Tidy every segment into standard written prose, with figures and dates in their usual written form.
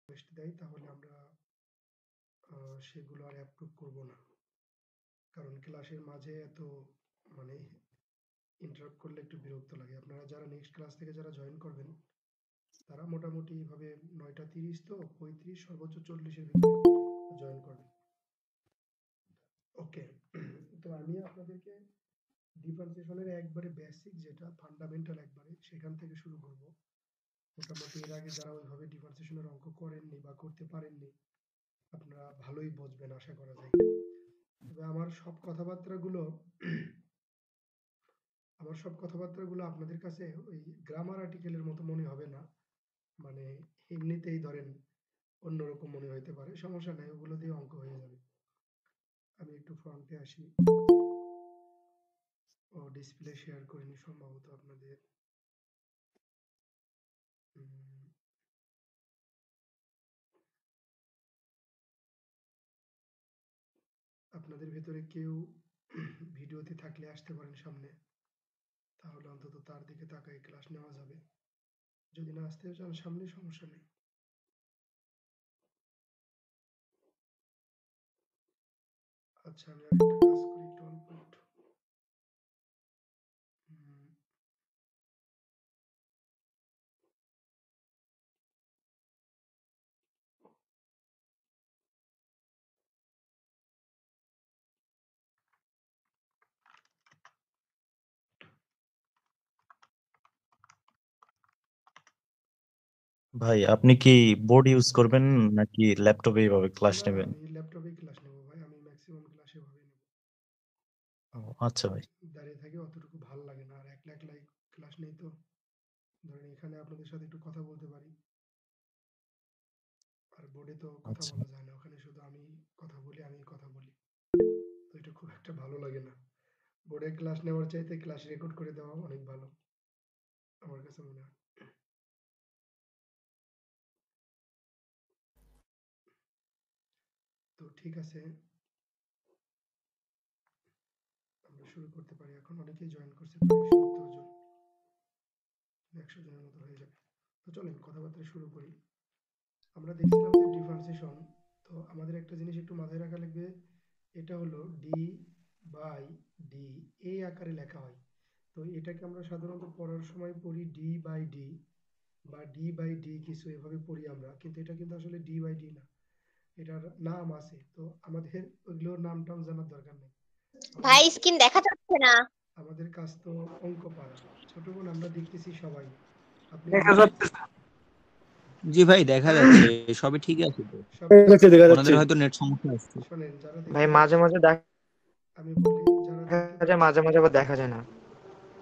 Request দেয় তাহলে আমরা সেগুলো আর অ্যাপ্রুভ করব না, কারণ ক্লাসের মাঝে এত মানে ইন্টারাপ্ট করলে একটু বিরক্ত লাগে। আপনারা যারা নেক্সট ক্লাস থেকে যারা জয়েন করবেন তারা মোটামুটি এইভাবে 9:30 তো 35 সর্বোচ্চ 40-এর ভিতরে জয়েন করবেন। ওকে, তো আমি আপনাদেরকে ডিফারেন্সিয়েশনের একবারে বেসিক যেটা ফান্ডামেন্টাল একবারে সেখান থেকে শুরু করব। মোটামুটি এর আগে যারা ওইভাবে ডিফারেন্সিয়েশনের অঙ্ক করেননি বা করতে পারেননি আপনারা ভালোই বুঝবেন আশা করা যায়। তবে আমার সব কথাবার্তাগুলো আপনাদের কাছে ওই গ্রামার আর্টিকেলের মতো মনে হবে না, মানে এমনিতেই ধরেন অন্যরকম মনে হইতে পারে, সমস্যা নাই, ওগুলো দিয়ে অঙ্ক হয়ে যাবে। আমি একটু ফ্রন্টে আসি ও ডিসপ্লে শেয়ার করিনি সম্ভবত আপনাদের। আপনাদের ভেতরে কেউ ভিডিওতে থাকলে আসতে পারেন সামনে, তাহলে অন্তত তার দিকে তাকাই ক্লাস নেওয়া যাবে। যদি না আসতে চান সামনে, সমস্যা নেই। আচ্ছা, আমি আরেকটা কাজ করি, একটু অল্প একটু ভাই আপনি কি বোর্ড ইউজ করবেন নাকি ল্যাপটপে এইভাবে ক্লাস না, নেবেন? আমি ল্যাপটপেই ক্লাস নেবো ভাই, আমি ম্যাক্সিমাম ক্লাস এভাবেই নেবো। ও আচ্ছা ভাই। দাঁড়িয়ে থাকি অতটুকু ভাল লাগে না, আর একলা একলাই ক্লাস নেই তো, ধরেন এখানে আপনাদের সাথে একটু কথা বলতে পারি, আর বোর্ডে তো কথা আচ্ছা বলা যায় না, ওখানে শুধু আমি কথা বলি, আমি কথা বলি, তো এটা খুব একটা ভালো লাগে না। বোর্ডে ক্লাস নেওয়ার চাইতে ক্লাস রেকর্ড করে দেওয়া অনেক ভালো আমার কাছে মনে হয়। তো ঠিক আছে, আমরা শুরু করতে পারি। এখন অনেকেই জয়েন করছে, প্রায় 70 জন, 100 জনের মতো হয়ে যাবে। তো চলেন কথাবার্তা শুরু করি। আমরা দেখছিলাম যে ডিফারেন্সিয়েশন, তো আমাদের একটা জিনিস একটু মাথায় রাখা লাগবে, এটা হলো ডি বাই ডি, এই আকারে লেখা হয়। তো এটাকে আমরা সাধারণত পড়ার সময় পড়ি ডি বাই ডি বা ডি বাই ডি কিছু এভাবে পড়ি আমরা, কিন্তু এটা কিন্তু আসলে ডি বাই ডি না, এটার নাম আছে। তো আমাদের ওইগুলোর নাম টাম জানার দরকার নেই, ভাই আমাদের স্ক্রিন দেখা যাচ্ছে না। আমাদের কাজ তো অঙ্ক পারা। ছোট বোন, আমরা দেখতেছি সবাই, আপনি দেখা দেখছেন? যাচ্ছে। জি ভাই দেখা যাচ্ছে, সবই ঠিক আছে তো। সব দেখা ঠিক যাচ্ছে, আছে। দেখা যাচ্ছে। ওনাদের হয়তো নেট সমস্যা আসছে। শোনেন, যারা ভাই দেখতে মাঝে পাচ্ছেন, মাঝে দেখা আমি বলি যারা দেখতে যায়, মাঝে পাচ্ছেন, মাঝে আবার দেখা যায় না।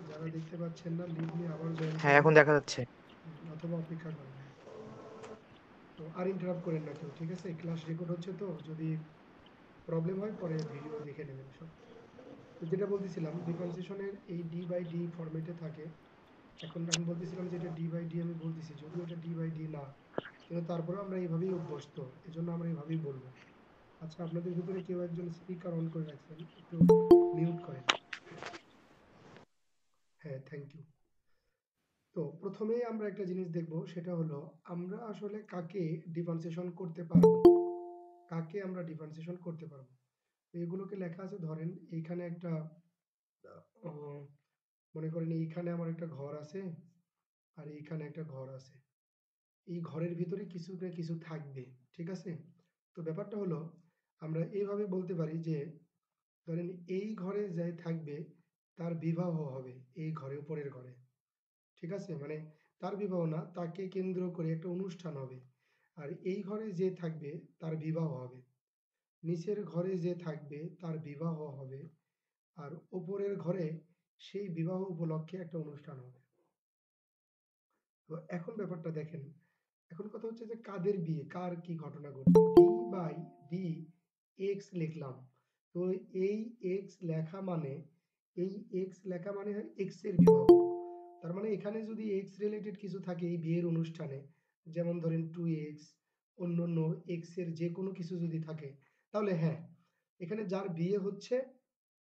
যারা দেখতে পাচ্ছেন না লিভ নিয়ে আবার জয়েন হ্যাঁ করেন, এখন দেখা যাচ্ছে। অথবা অপেক্ষা করেন। হ্যাঁ, তো আর ইন্টারাপ্ট করেন না কেউ, ঠিক আছে? ক্লাস রেকর্ড হচ্ছে, তো যদি প্রবলেম হয় পরে ভিডিও দেখে নেবেন সব। তো যেটা বলতেছিলাম, ডিফারেন্সিয়েশনের এই ডি বাই ডি ফরম্যাটে থাকে। এখন আমি বলতেছিলাম যে এটা ডি বাই ডি, আমি বলতেছি যদিও এটা ডি বাই ডি না, কিন্তু তারপরেও আমরা এইভাবেই অভ্যস্ত, এজন্য আমরা এইভাবেই বলবো। আচ্ছা, আপনাদের ভিতরে কেউ একজন স্পিকার অন করে রাখছেন, একটু মিউট করেন। হ্যাঁ, থ্যাংক ইউ। তো প্রথমেই আমরা একটা জিনিস দেখব, সেটা হলো আমরা আসলে কাকে ডিফারেন্সিয়েশন করতে পারবো, কাকে আমরা ডিফারেন্সিয়েশন করতে পারবো। তো এগুলোকে লেখা আছে, ধরেন এইখানে একটা আহ, মনে করেন এইখানে আমার একটা ঘর আছে, আর এইখানে একটা ঘর আছে, এই ঘরের ভিতরে কিছু না কিছু থাকবে, ঠিক আছে? তো ব্যাপারটা হলো আমরা এইভাবে বলতে পারি যে ধরেন এই ঘরে যাই থাকবে তার বিবাহ হবে এই ঘরে, উপরের ঘরে, ঠিক আছে? মানে তার বিবাহ না, তাকে কেন্দ্র করে একটা অনুষ্ঠান হবে। আর এই ঘরে যে থাকবে তার বিবাহ হবে, নিচের ঘরে যে থাকবে তার বিবাহ হবে, আর উপরের ঘরে সেই বিবাহ উপলক্ষে একটা অনুষ্ঠান হবে। তো এখন ব্যাপারটা দেখেন, এখন কথা হচ্ছে যে কাদের বিয়ে, কার কি ঘটনা ঘটবে। ডি বাই ডি এক্স লিখলাম, তো এই এক্স লেখা মানে, এই এক্স লেখা মানে হয় এক্স এর বিবাহ। তার মানে এখানে যদি এক্স রিলেটেড কিছু থাকে এই বিয়ের অনুষ্ঠানে, যেমন ধরেন 2x, অন্য অন্য এক্স এর যে কোনো কিছু যদি থাকে, তাহলে হ্যাঁ, এখানে যার বিয়ে হচ্ছে,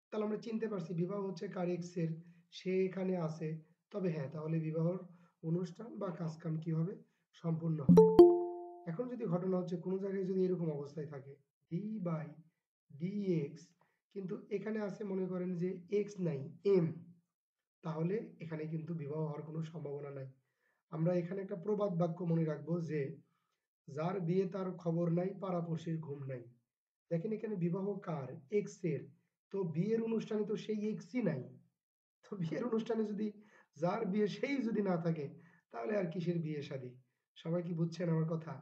তাহলে আমরা চিনতে পারছি বিবাহ হচ্ছে কার, এক্স এর, সে এখানে আছে। তবে হ্যাঁ, তাহলে বিবাহর অনুষ্ঠান বা কাজকাম কি হবে, সম্পূর্ণ হবে। এখন যদি ঘটনা হচ্ছে কোনো জায়গায় যদি এরকম অবস্থায় থাকে ডি বাই ডিএক্স, কিন্তু এখানে আছে মনে করেন যে এক্স নাই এম, তাহলে এখানে কিন্তু বিবাহ হওয়ার কোনো সম্ভাবনা নাই। আমরা এখানে একটা প্রবাদ বাক্য মনে রাখবো যে যার বিয়ে তার খবর নাই, পাড়াপড়শির ঘুম নাই। দেখেন এখানে বিবাহ কার, এক্স এর, তো বিয়ের অনুষ্ঠানে তো সেই এক্সই নাই। তো বিয়ের অনুষ্ঠানে যদি যার বিয়ে সেই যদি না থাকে, তাহলে আর কিসের বিয়ে শাদী? সবাই কি বুঝছেন আমার কথা?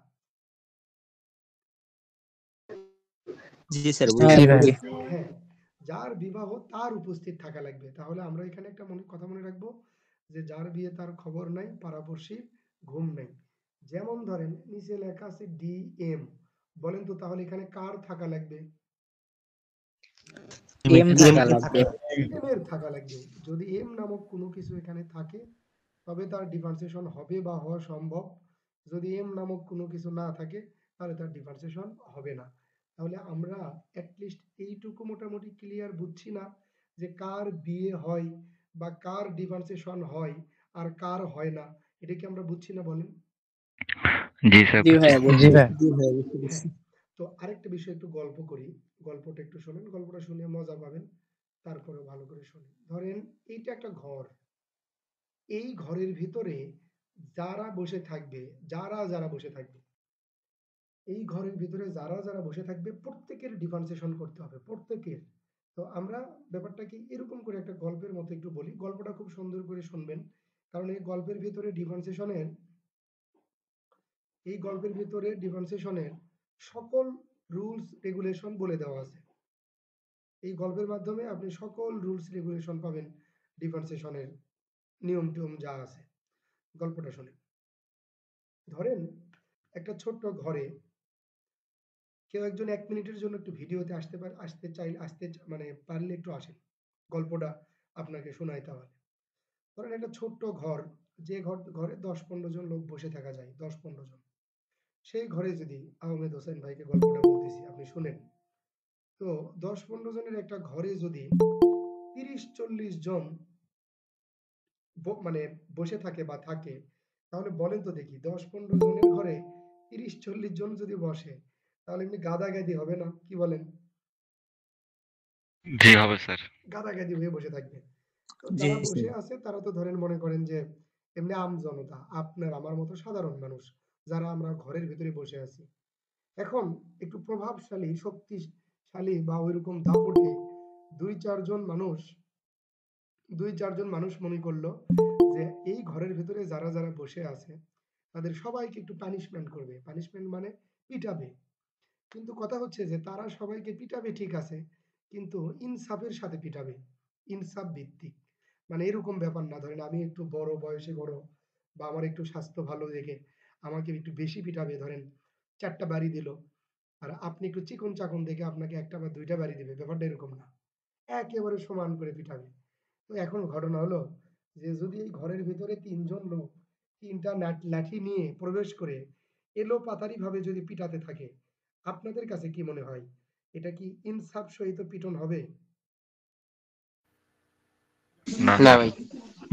জি স্যার জি ভাই। বুঝছি। হ্যাঁ, যার বিবাহ তার উপস্থিত থাকা লাগবে। তাহলে আমরা এখানে একটা কথা মনে রাখবো যে যার বিয়ে তার খবর নাই, পাড়াপড়শির ঘুম নাই। যেমন ধরেন নিচে লেখা আছে ডি এম, বলেন তো তাহলে এখানে কার থাকা লাগবে? এম থাকা লাগবে। এম এর থাকা লাগবে। যদি এম নামক কোনো কিছু এখানে থাকে, তবে তার ডিফারেন্সিয়েশন হবে বা হওয়া সম্ভব। যদি এম নামক কোনো কিছু না থাকে, তাহলে তার ডিফারেন্সিয়েশন হবে না। তাহলে আমরা অ্যাটলিস্ট এইটুকু মোটামুটি ক্লিয়ার বুঝছি না যে কার বিয়ে হয় বা কার ডিফারেন্সিয়েশন হয় আর কার হয় না, এটা কি আমরা বুঝছি না বলেন? জি স্যার জি ভাইয়া জি ভাই। জি ভাইয়া বুঝতে হ্যাঁ, পারছি। তো আরেকটা বিষয় একটু গল্প করি। গল্পটা একটু শোনেন, গল্পটা শুনে মজা পাবেন। তারপরে ভালো করে শুনুন। ধরেন এইটা একটা ঘর। এই ঘরের ভিতরে যারা বসে থাকবে, যারা বসে থাকবে, এই ঘরের ভিতরে যারা বসে থাকবে প্রত্যেকের ডিফারেন্সিয়েশন করতে হবে, প্রত্যেকের। তো আমরা ব্যাপারটাকে এরকম করে একটা গল্পের মতো একটু বলি, গল্পটা খুব সুন্দর করে শুনবেন। কারণ এই গল্পের ভিতরে ডিফারেন্সিয়েশনের সকল রুলস রেগুলেশন বলে দেওয়া আছে। এই গল্পের মাধ্যমে আপনি সকল রুলস রেগুলেশন পাবেন, ডিফারেন্সিয়েশনের নিয়ম টিয়ম যা আছে। গল্পটা শুনেন। ধরেন একটা ছোট্ট ঘরে কেউ একজন 1 মিনিটের জন্য একটু ভিডিওতে মানে পারলে একটু আসেন। গল্পটা আপনাকে শোনাই তাহলে। ধরেন একটা ছোট্ট ঘর, যে ঘরে 10-15 জন লোক বসে থাকা যায়, 10-15 জন। সেই ঘরে যদি আহমেদ হোসেন ভাইকে গল্পটা বলতেছি, আপনি শুনেন। তো 10-15 জনের একটা ঘরে যদি 30-40 জন মানে বসে থাকে বা থাকে, তাহলে বলেন তো দেখি 10-15 জনের ঘরে 30-40 জন যদি বসে, তাহলে এমনি গাদাগাদি হবে না? কি বলেন? জি হবে স্যার। গাদাগাদি হয়ে বসে থাকবে। তো জি যারা বসে স্যার। আছে তারা তো ধরেন মনে করেন যে এমনি জনতা, আপনার আমার মতো সাধারণ মানুষ, যারা আমরা ঘরের ভিতরে বসে আছি। এখন একটু প্রভাবশালী, শক্তিশালী বা ওইরকম দাপটে 2-4 জন মানুষ মনে করলো যে এই ঘরের ভিতরে যারা বসে আছে তাদের সবাইকে একটু পানিশমেন্ট করবে। পানিশমেন্ট মানে পিটাবে। কিন্তু কথা হচ্ছে যে তারা সবাইকে পিটাবে ঠিক আছে, কিন্তু ইনসাফের সাথে পিটাবে। ইনসাফ ভিত্তিক। মানে এরকম ব্যাপার না, ধরেন আমি একটু বড়, বয়সে বড়, বা আমার একটু স্বাস্থ্য ভালো দেখে আমাকে একটু বেশি পিটাবে, ধরেন 4টা বাড়ি দিল। আর আপনি একটু চিকন চাকন দেখে আপনাকে 1টা বা 2টা বাড়ি দিবে। ব্যাপারটা এরকম না। একেবারে সমান করে পিটাবে। তো এখন ঘটনা হলো যে যদি এই ঘরের ভিতরে 3 জন লোক 3টা লাঠি নিয়ে প্রবেশ করে এলোপাতাড়ি ভাবে যদি পিটাতে থাকে, আপনাদের কাছে কি মনে হয় এটা কি ইনসাফ সহিত পিটন হবে? না না স্যার। ভাই।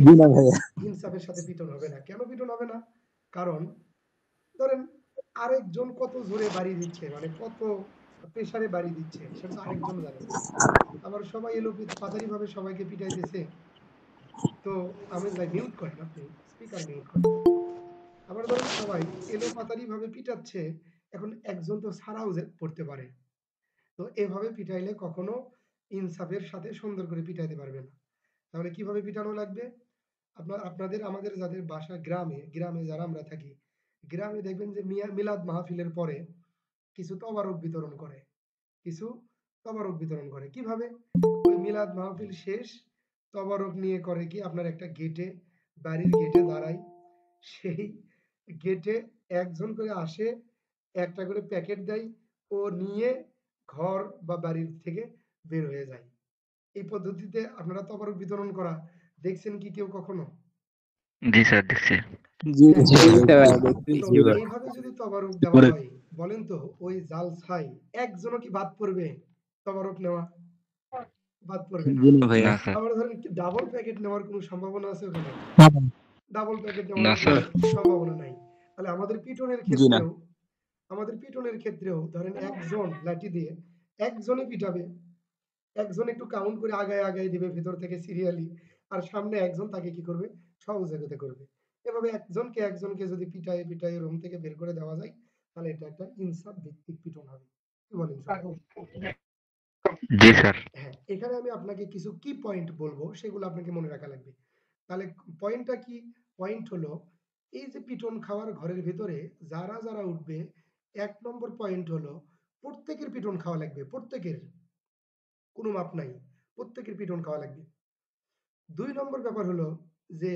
জি না ভাইয়া। ইনসাফের সাথে পিটন হবে না। কেন পিটন হবে না? কারণ ধরেন আরেকজন কত জোরে বাড়ি দিচ্ছে, মানে কত প্রেসারে বাড়ি দিচ্ছে, সেটা তো আরেকজন জানে। আবার সবাই পাতারি ভাবে সবাইকে পিটাইতেছে। তো আমির ভাই মিউট করেন, আপনি স্পিকার মিউট করেন। আবার ধরেন সবাই এলোপাতাড়ি ভাবে পিটাচ্ছে, এখন একজন তো ছাড়াও পড়তে পারে। তো এভাবে পিটাইলে কখনো ইনসাফের সাথে সুন্দর করে পিটাইতে পারবে না। তাহলে কিভাবে পিটানো লাগবে? আপনাদের আমাদের যাদের বাসা গ্রামে যারা আমরা থাকি, গ্রামে দেখবেন যে মিলাদ মাহফিলের পরে কিছু তবারক বিতরণ করে। কিছু তবারক বিতরণ করে কিভাবে? ওই মিলাদ মাহফিল শেষ, তবারক নিয়ে করে কি আপনার একটা গেটে, বাড়ির গেটে দাঁড়ায়। সেই গেটে একজন করে আসে, একটা করে প্যাকেট দেয়, ও নিয়ে ঘর বা বাড়ির থেকে বের হয়ে যায়। এই পদ্ধতিতে আপনারা তবারক বিতরণ করা দেখছেন কি কেউ কখনো? জি স্যার দেখছি। জি হ্যাঁ, ভাইয়া তো দেখতেছি ভাই। এইভাবে যদি তবারক দেওয়া হয়, বলেন তো ওই জালসায় একজনও কি বাদ পড়বে তবারক নেওয়া? বাদ পড়বে না। জি না ভাইয়া। না স্যার। আবার ধরেন কি ডাবল প্যাকেট নেওয়ার কোনো সম্ভাবনা আছে ওখানে? ডাবল প্যাকেট না নেওয়ার কোনো স্যার। সম্ভাবনা নাই। তাহলে আমাদের পিটনের জি না। ক্ষেত্রেও আমাদের পিটনের ক্ষেত্রেও ধরেন একজন লাঠি দিয়ে একজনই পিটাবে, একজন একটু কাউন্ট করে আগায় আগায় দিবে ভেতর থেকে সিরিয়ালি, আর সামনে একজন তাকে কি করবে, সহযোগিতা করবে। এভাবে একজনকে একজনকে যদি পিটায়ে পিটায়ে রুম থেকে বের করে দেওয়া যায়, তাহলে এটা একটা ইনসাফ ভিত্তিক পিটন হবে। কি বলেন সবাই? জি স্যার। হ্যাঁ, এখানে আমি আপনাকে কিছু কি পয়েন্ট বলবো, সেগুলো আপনাকে মনে রাখা লাগবে। তাহলে পয়েন্টটা কি? পয়েন্ট হলো, এই যে পিটন খাওয়ার ঘরের ভেতরে যারা যারা উঠবে, ১ নম্বর পয়েন্ট হলো প্রত্যেকের পিটন খাওয়া লাগবে, প্রত্যেকের, কোনো মাপ নাই, প্রত্যেকের পিটন খাওয়া লাগবে। ২ নম্বর ব্যাপার হলো যে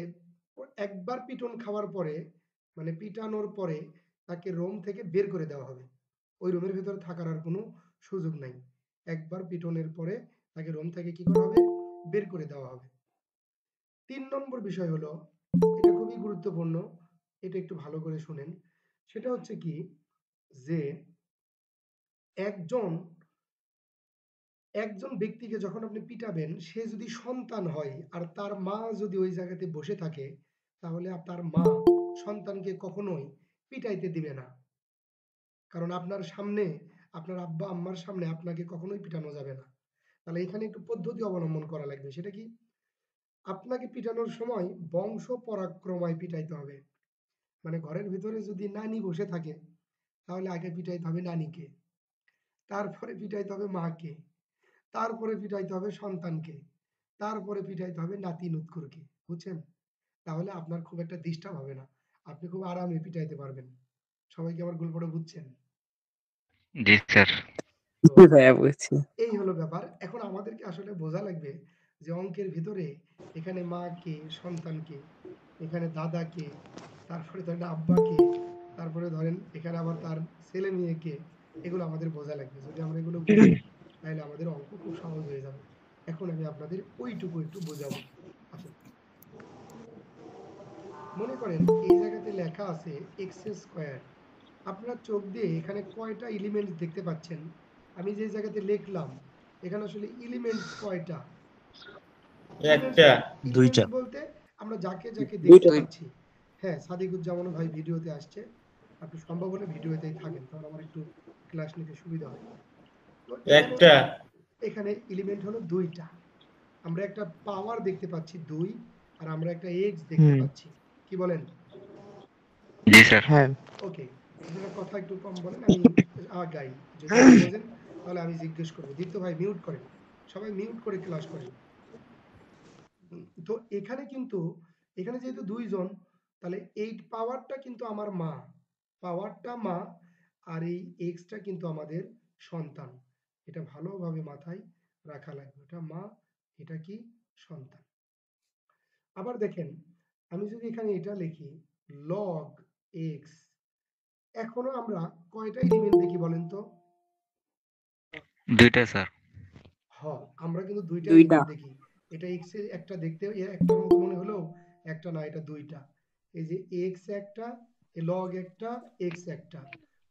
একবার পিটন খাওয়ার পরে, মানে পিটানোর পরে তাকে রুম থেকে বের করে দেওয়া হবে। ওই রুমের ভেতরে থাকার আর কোনো সুযোগ নাই। একবার পিটনের পরে তাকে রুম থেকে কি করা হবে? বের করে দেওয়া হবে। ৩ নম্বর বিষয় হলো, এটা খুবই গুরুত্বপূর্ণ, এটা একটু ভালো করে শুনেন। সেটা হচ্ছে কি যে একজন একজন ব্যক্তিকে যখন আপনি পিটাবেন, সে যদি সন্তান হয় আর তার মা যদি ওই জায়গাতে বসে থাকে, তাহলে তার মা সন্তানকে কখনোই পিটাইতে দিবে না। কারণ আপনার সামনে, আপনার আব্বা আম্মার সামনে আপনাকে কখনোই পিটানো যাবে না। তাহলে এখানে একটু পদ্ধতি অবলম্বন করা লাগবে। সেটা কি? আপনাকে পিটানোর সময় বংশ পরাক্রমায় পিটাইতে হবে। মানে ঘরের ভিতরে যদি নানি বসে থাকে, তাহলে আগে পিটাইতে হবে নানিকে, তারপরে পিটাইতে হবে মাকে, তারপরে পিটাইতে হবে সন্তানকে, তারপরে পিটাইতে হবে নাতি নুৎখুরকে। বুঝছেন? তাহলে আপনার খুব একটা ডিস্টার্ব হবে না, আপনি খুব আরামে পিটাইতে পারবেন। সবাই কি আমার গল্পটা বুঝছেন? জি স্যার। তো জি ভাইয়া বুঝছি। এই হলো ব্যাপার। এখন আমাদেরকে আসলে বোঝা লাগবে যে অঙ্কের ভিতরে এখানে মা কে, সন্তান কে, এখানে দাদা কে, তারপরে ধরেন আব্বা কে, তারপরে ধরেন এখানে আবার তার ছেলে মেয়ে কে, এগুলো আমাদের বোঝা লাগবে। যদি আমরা এগুলো বুঝি, তাহলে আমাদের অঙ্ক খুব সহজ হয়ে যাবে। এখন আমি আপনাদের ওইটুকু একটু বোঝাবো। আসেন, মনে করেন এই জায়গাতে লেখা আছে এক্স স্কোয়ার। আপনারা চোখ দিয়ে এখানে কয়টা এলিমেন্টস দেখতে পাচ্ছেন? আমি যে জায়গাতে লিখলাম, এখানে আসলে এলিমেন্টস কয়টা? এলিমেন্টস, একটা, এলিমেন্টস দুইটা। বলতে আমরা যাকে যাকে দেখতে দুইটা। পাচ্ছি। হ্যাঁ, সাদিকুজ্জামান ভাই ভিডিওতে আসছে। আপনি সম্ভব হলে ভিডিওতেই থাকেন, তাহলে আমার একটু ক্লাস নিতে সুবিধা হয়। তো এখানে একটা, এখানে এলিমেন্ট হলো ২টা। আমরা একটা পাওয়ার দেখতে পাচ্ছি ২, আর আমরা একটা এক্স দেখতে পাচ্ছি। কি বলেন? জি স্যার। হ্যাঁ। ওকে, আপনারা কথা একটু কম বলেন, আমি আগাই। যদি না বোঝেন তাহলে আমি জিজ্ঞেস করব। দীপ্ত ভাই মিউট করেন। সবাই মিউট করে ক্লাস করেন। তো এখানে কিন্তু, এখানে যেহেতু ২ জন, তাহলে এই পাওয়ারটা কিন্তু আমার মা। পাওয়ারটা মা, আর এই এক্সটা কিন্তু আমাদের সন্তান। এটা ভালোভাবে মাথায় রাখা লাগবে। এটা মা, এটা কি? সন্তান। আবার দেখেন, আমি যদি এখানে এটা লিখি log x, এখনো আমরা কয়টা এলিমেন্ট দেখি বলেন তো? দুইটা স্যার। আমরা কিন্তু ২টা দুইটা। এলিমেন্ট দেখি। এটা x এর একটা দেখতে একটার মতো মনে হলেও একটা না, এটা ২টা। এই যে x একটা, log একটা, x একটা।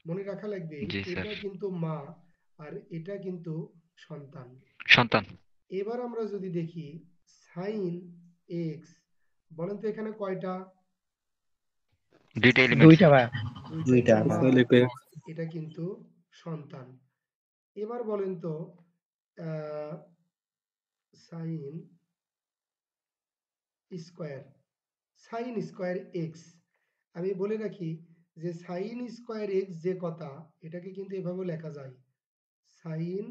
মনে রাখা লাগবে জি স্যার। এটা কিন্তু মা, আর এটা কিন্তু সন্তান। সন্তান। এবার আমরা যদি দেখি sin x, বলেন তো এখানে কয়টা? দুইটা এলিমেন্ট দুইটা স্যার। ভাইয়া। ২টা, দুইটা। এটা মা, তাহলে পেয়ে এটা কিন্তু সন্তান। এবার বলেন তো আহ sin square, sine square x. আমি বলে রাখি যে সাইন স্কয়ার এক্স যে কথা, এটাকে কিন্তু এভাবে লেখা যায়, sine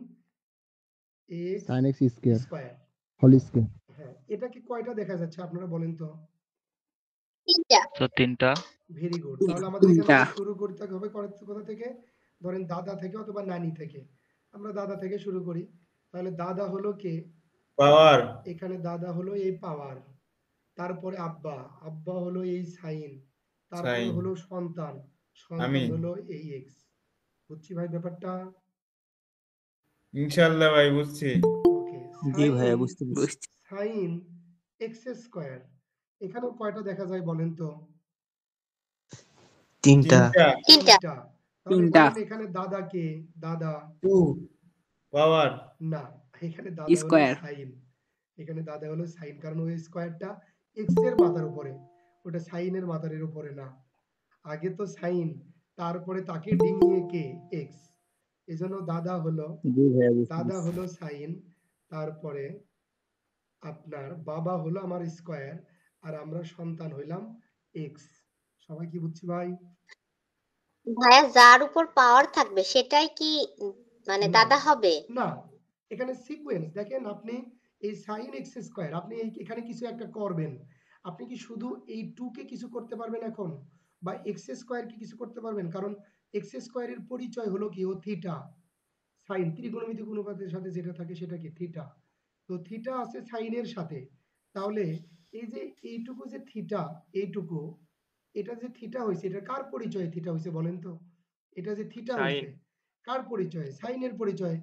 x sin x square square. whole square হ্যাঁ, এটা কি কয়টা দেখা যাচ্ছে আপনারা বলেন তো? তো তিনটা। Very good. তাহলে আমাদের এখান দুইটা। থেকে শুরু করতে হবে কোথা থেকে? ধরেন দাদা থেকে অথবা নানি থেকে। আমরা দাদা থেকে শুরু করি। তাহলে দাদা হলো কে? পাওয়ার, এখানে দাদা হলো এই পাওয়ার। তারপরে আব্বা, আব্বা হলো এই সাইন। তারপরে সাইন, হলো সন্তান, আমি। সন্তান হলো এই এক্স। বুঝছি ভাই ব্যাপারটা? ইনশাআল্লাহ ভাই বুঝছি। ওকে, জি সাইন, ভাইয়া বুঝতে পেরেছি। Sine x square. এখানেও কয়টা দেখা যায় বলেন তো? তিনটা। তিনটা। তিনটা। তাহলে তিনটা। বলেন এখানে দাদা কে? দাদা, টু, পাওয়ার, না, এখানে দাদা হলো স্কয়ার। সাইন। এখানে দাদা হলো সাইন, কারণ ওই স্কয়ারটা এক্স এর মাথার উপরে, ওটা সাইনের মাথার উপরে না। আগে তো সাইন, তারপরে তাকে ডিঙিয়ে কে এক্স, এজন্য দাদা হলো জি ভাইয়া বুঝতে পারছি। সাইন, তারপরে আপনার বাবা হলো আমার স্কয়ার, আর আমরা সন্তান হইলাম এক্স। সবাই কি বুঝছি ভাই? ভাইয়া যার উপর পাওয়ার থাকবে সেটাই কি মানে না দাদা হবে? না, এখানে সিকোয়েন্স দেখেন, আপনি এই সাইন এক্স স্কয়ার আপনি এখানে কিছু একটা করবেন, আপনি কি শুধু এই 2 কে কিছু করতে পারবেন এখন, বা এক্স স্কয়ার কি কিছু করতে পারবেন? কারণ এক্স স্কয়ারের পরিচয় হলো কি, ও থিটা, সাইন ত্রিকোণমিতিক অনুপাতের সাথে যেটা থাকে সেটা কি থিটা। তো থিটা আছে সাইনের সাথে, তাহলে এই যে এইটুকু যে থিটা, এইটুকু, এটা যে থিটা হয়েছে, এটা কার পরিচয়ে থিটা হয়েছে বলেন তো? এটা যে থিটা হয়েছে কার পরিচয়ে? সাইনের পরিচয়ে।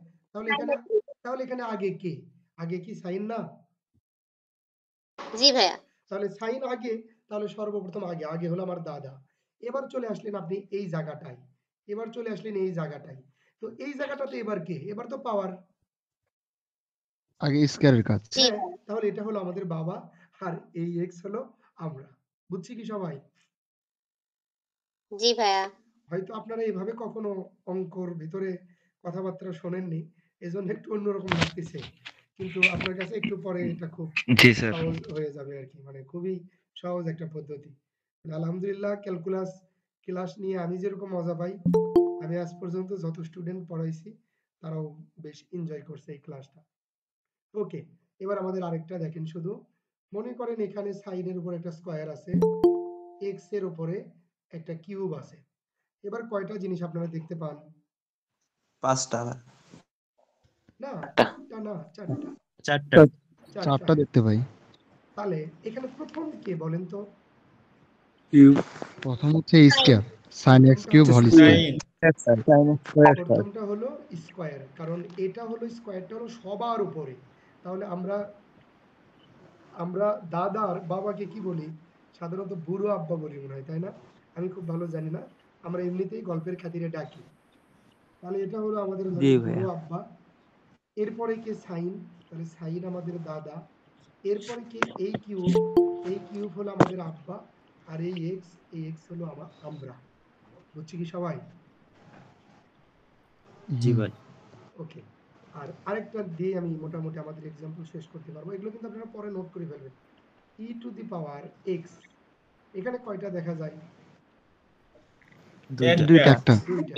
তাহলে এখানে আগে কে? আগে কি সাইন না? জি ভাইয়া। তাহলে সাইন আগে, তাহলে সর্বপ্রথম আগে আগে হলো আমার দাদা। এবার চলে আসলেন আপনি এই জায়গাটায়, এবার চলে আসলেন এই জায়গাটায়। তো এই জায়গাটাতে এবার কে? এবার তো পাওয়ার। আগে স্কয়ারের কাজ। জি হ্যাঁ, তাহলে এটা হলো আমাদের বাবা, আর এই এক্স হলো আমরা। বুঝছি কি সবাই? জি ভাইয়া। হয়তো আপনারা এভাবে কখনো অঙ্কর ভিতরে কথাবার্তা শোনেননি, এজন্য একটু অন্যরকম লাগতেছে। কিন্তু আপনার কাছে একটু পরে এটা খুব জি স্যার। সহজ হয়ে যাবে আরকি। মানে খুবই সহজ একটা পদ্ধতি। আলহামদুলিল্লাহ, ক্যালকুলাস ক্লাস নিয়ে আমি যেরকম মজা পাই, আমি আজ পর্যন্ত যত স্টুডেন্ট পড়াইছি তারাও বেশ এনজয় করছে এই ক্লাসটা। ওকে, এবার আমাদের আরেকটা দেখেন শুধু। মনে করেন এখানে সাইনের উপর একটা স্কয়ার আছে, এক্স এর উপরে একটা কিউব আছে। এবার কয়টা জিনিস আপনারা দেখতে পান? 5টা। না, 5টা না, 4টা। 4টা। 4টা, চারটা হ্যাঁ। দেখতে পাই। তাহলে এখানে প্রথম কে বলেন তো? কিউব। প্রথম হচ্ছে স্কয়ার, sin x প্রথমটা কিউব হলো হোল স্কয়ার। স্কয়ার। প্রথমটা হলো স্কয়ার, কারণ এটা হলো স্কয়ারটা হলো সবার উপরে। তাহলে আমরা আমরা দাদার বাবাকে কি বলি? সাধারণত বুড়ো আব্বা বলি মনে হয়, তাই না? আমি খুব ভালো জানি না, আমরা এমনিতেই গল্পের খাতিরে ডাকি। তাহলে এটা হলো আমাদের জি ধরেন বুড়ো ভাইয়া। আব্বা। এরপরে কে? সাইন। তাহলে সাইন আমাদের দাদা। এরপরে কে? এই কিউব। এই কিউব হলো আমাদের আব্বা, আর এই এক্স হলো আমরা। বুঝছি কি সবাই? জি হুম। ভাই। ওকে, আর আরেকটা দিয়ে আমি মোটামুটি আমাদের এক্সাম্পল শেষ করতে পারবো। এগুলো কিন্তু আপনারা পরে নোট করে ফেলবেন। ই টু দি পাওয়ার এক্স, এখানে কয়টা দেখা যায়? 2টা। একটা। দুইটা।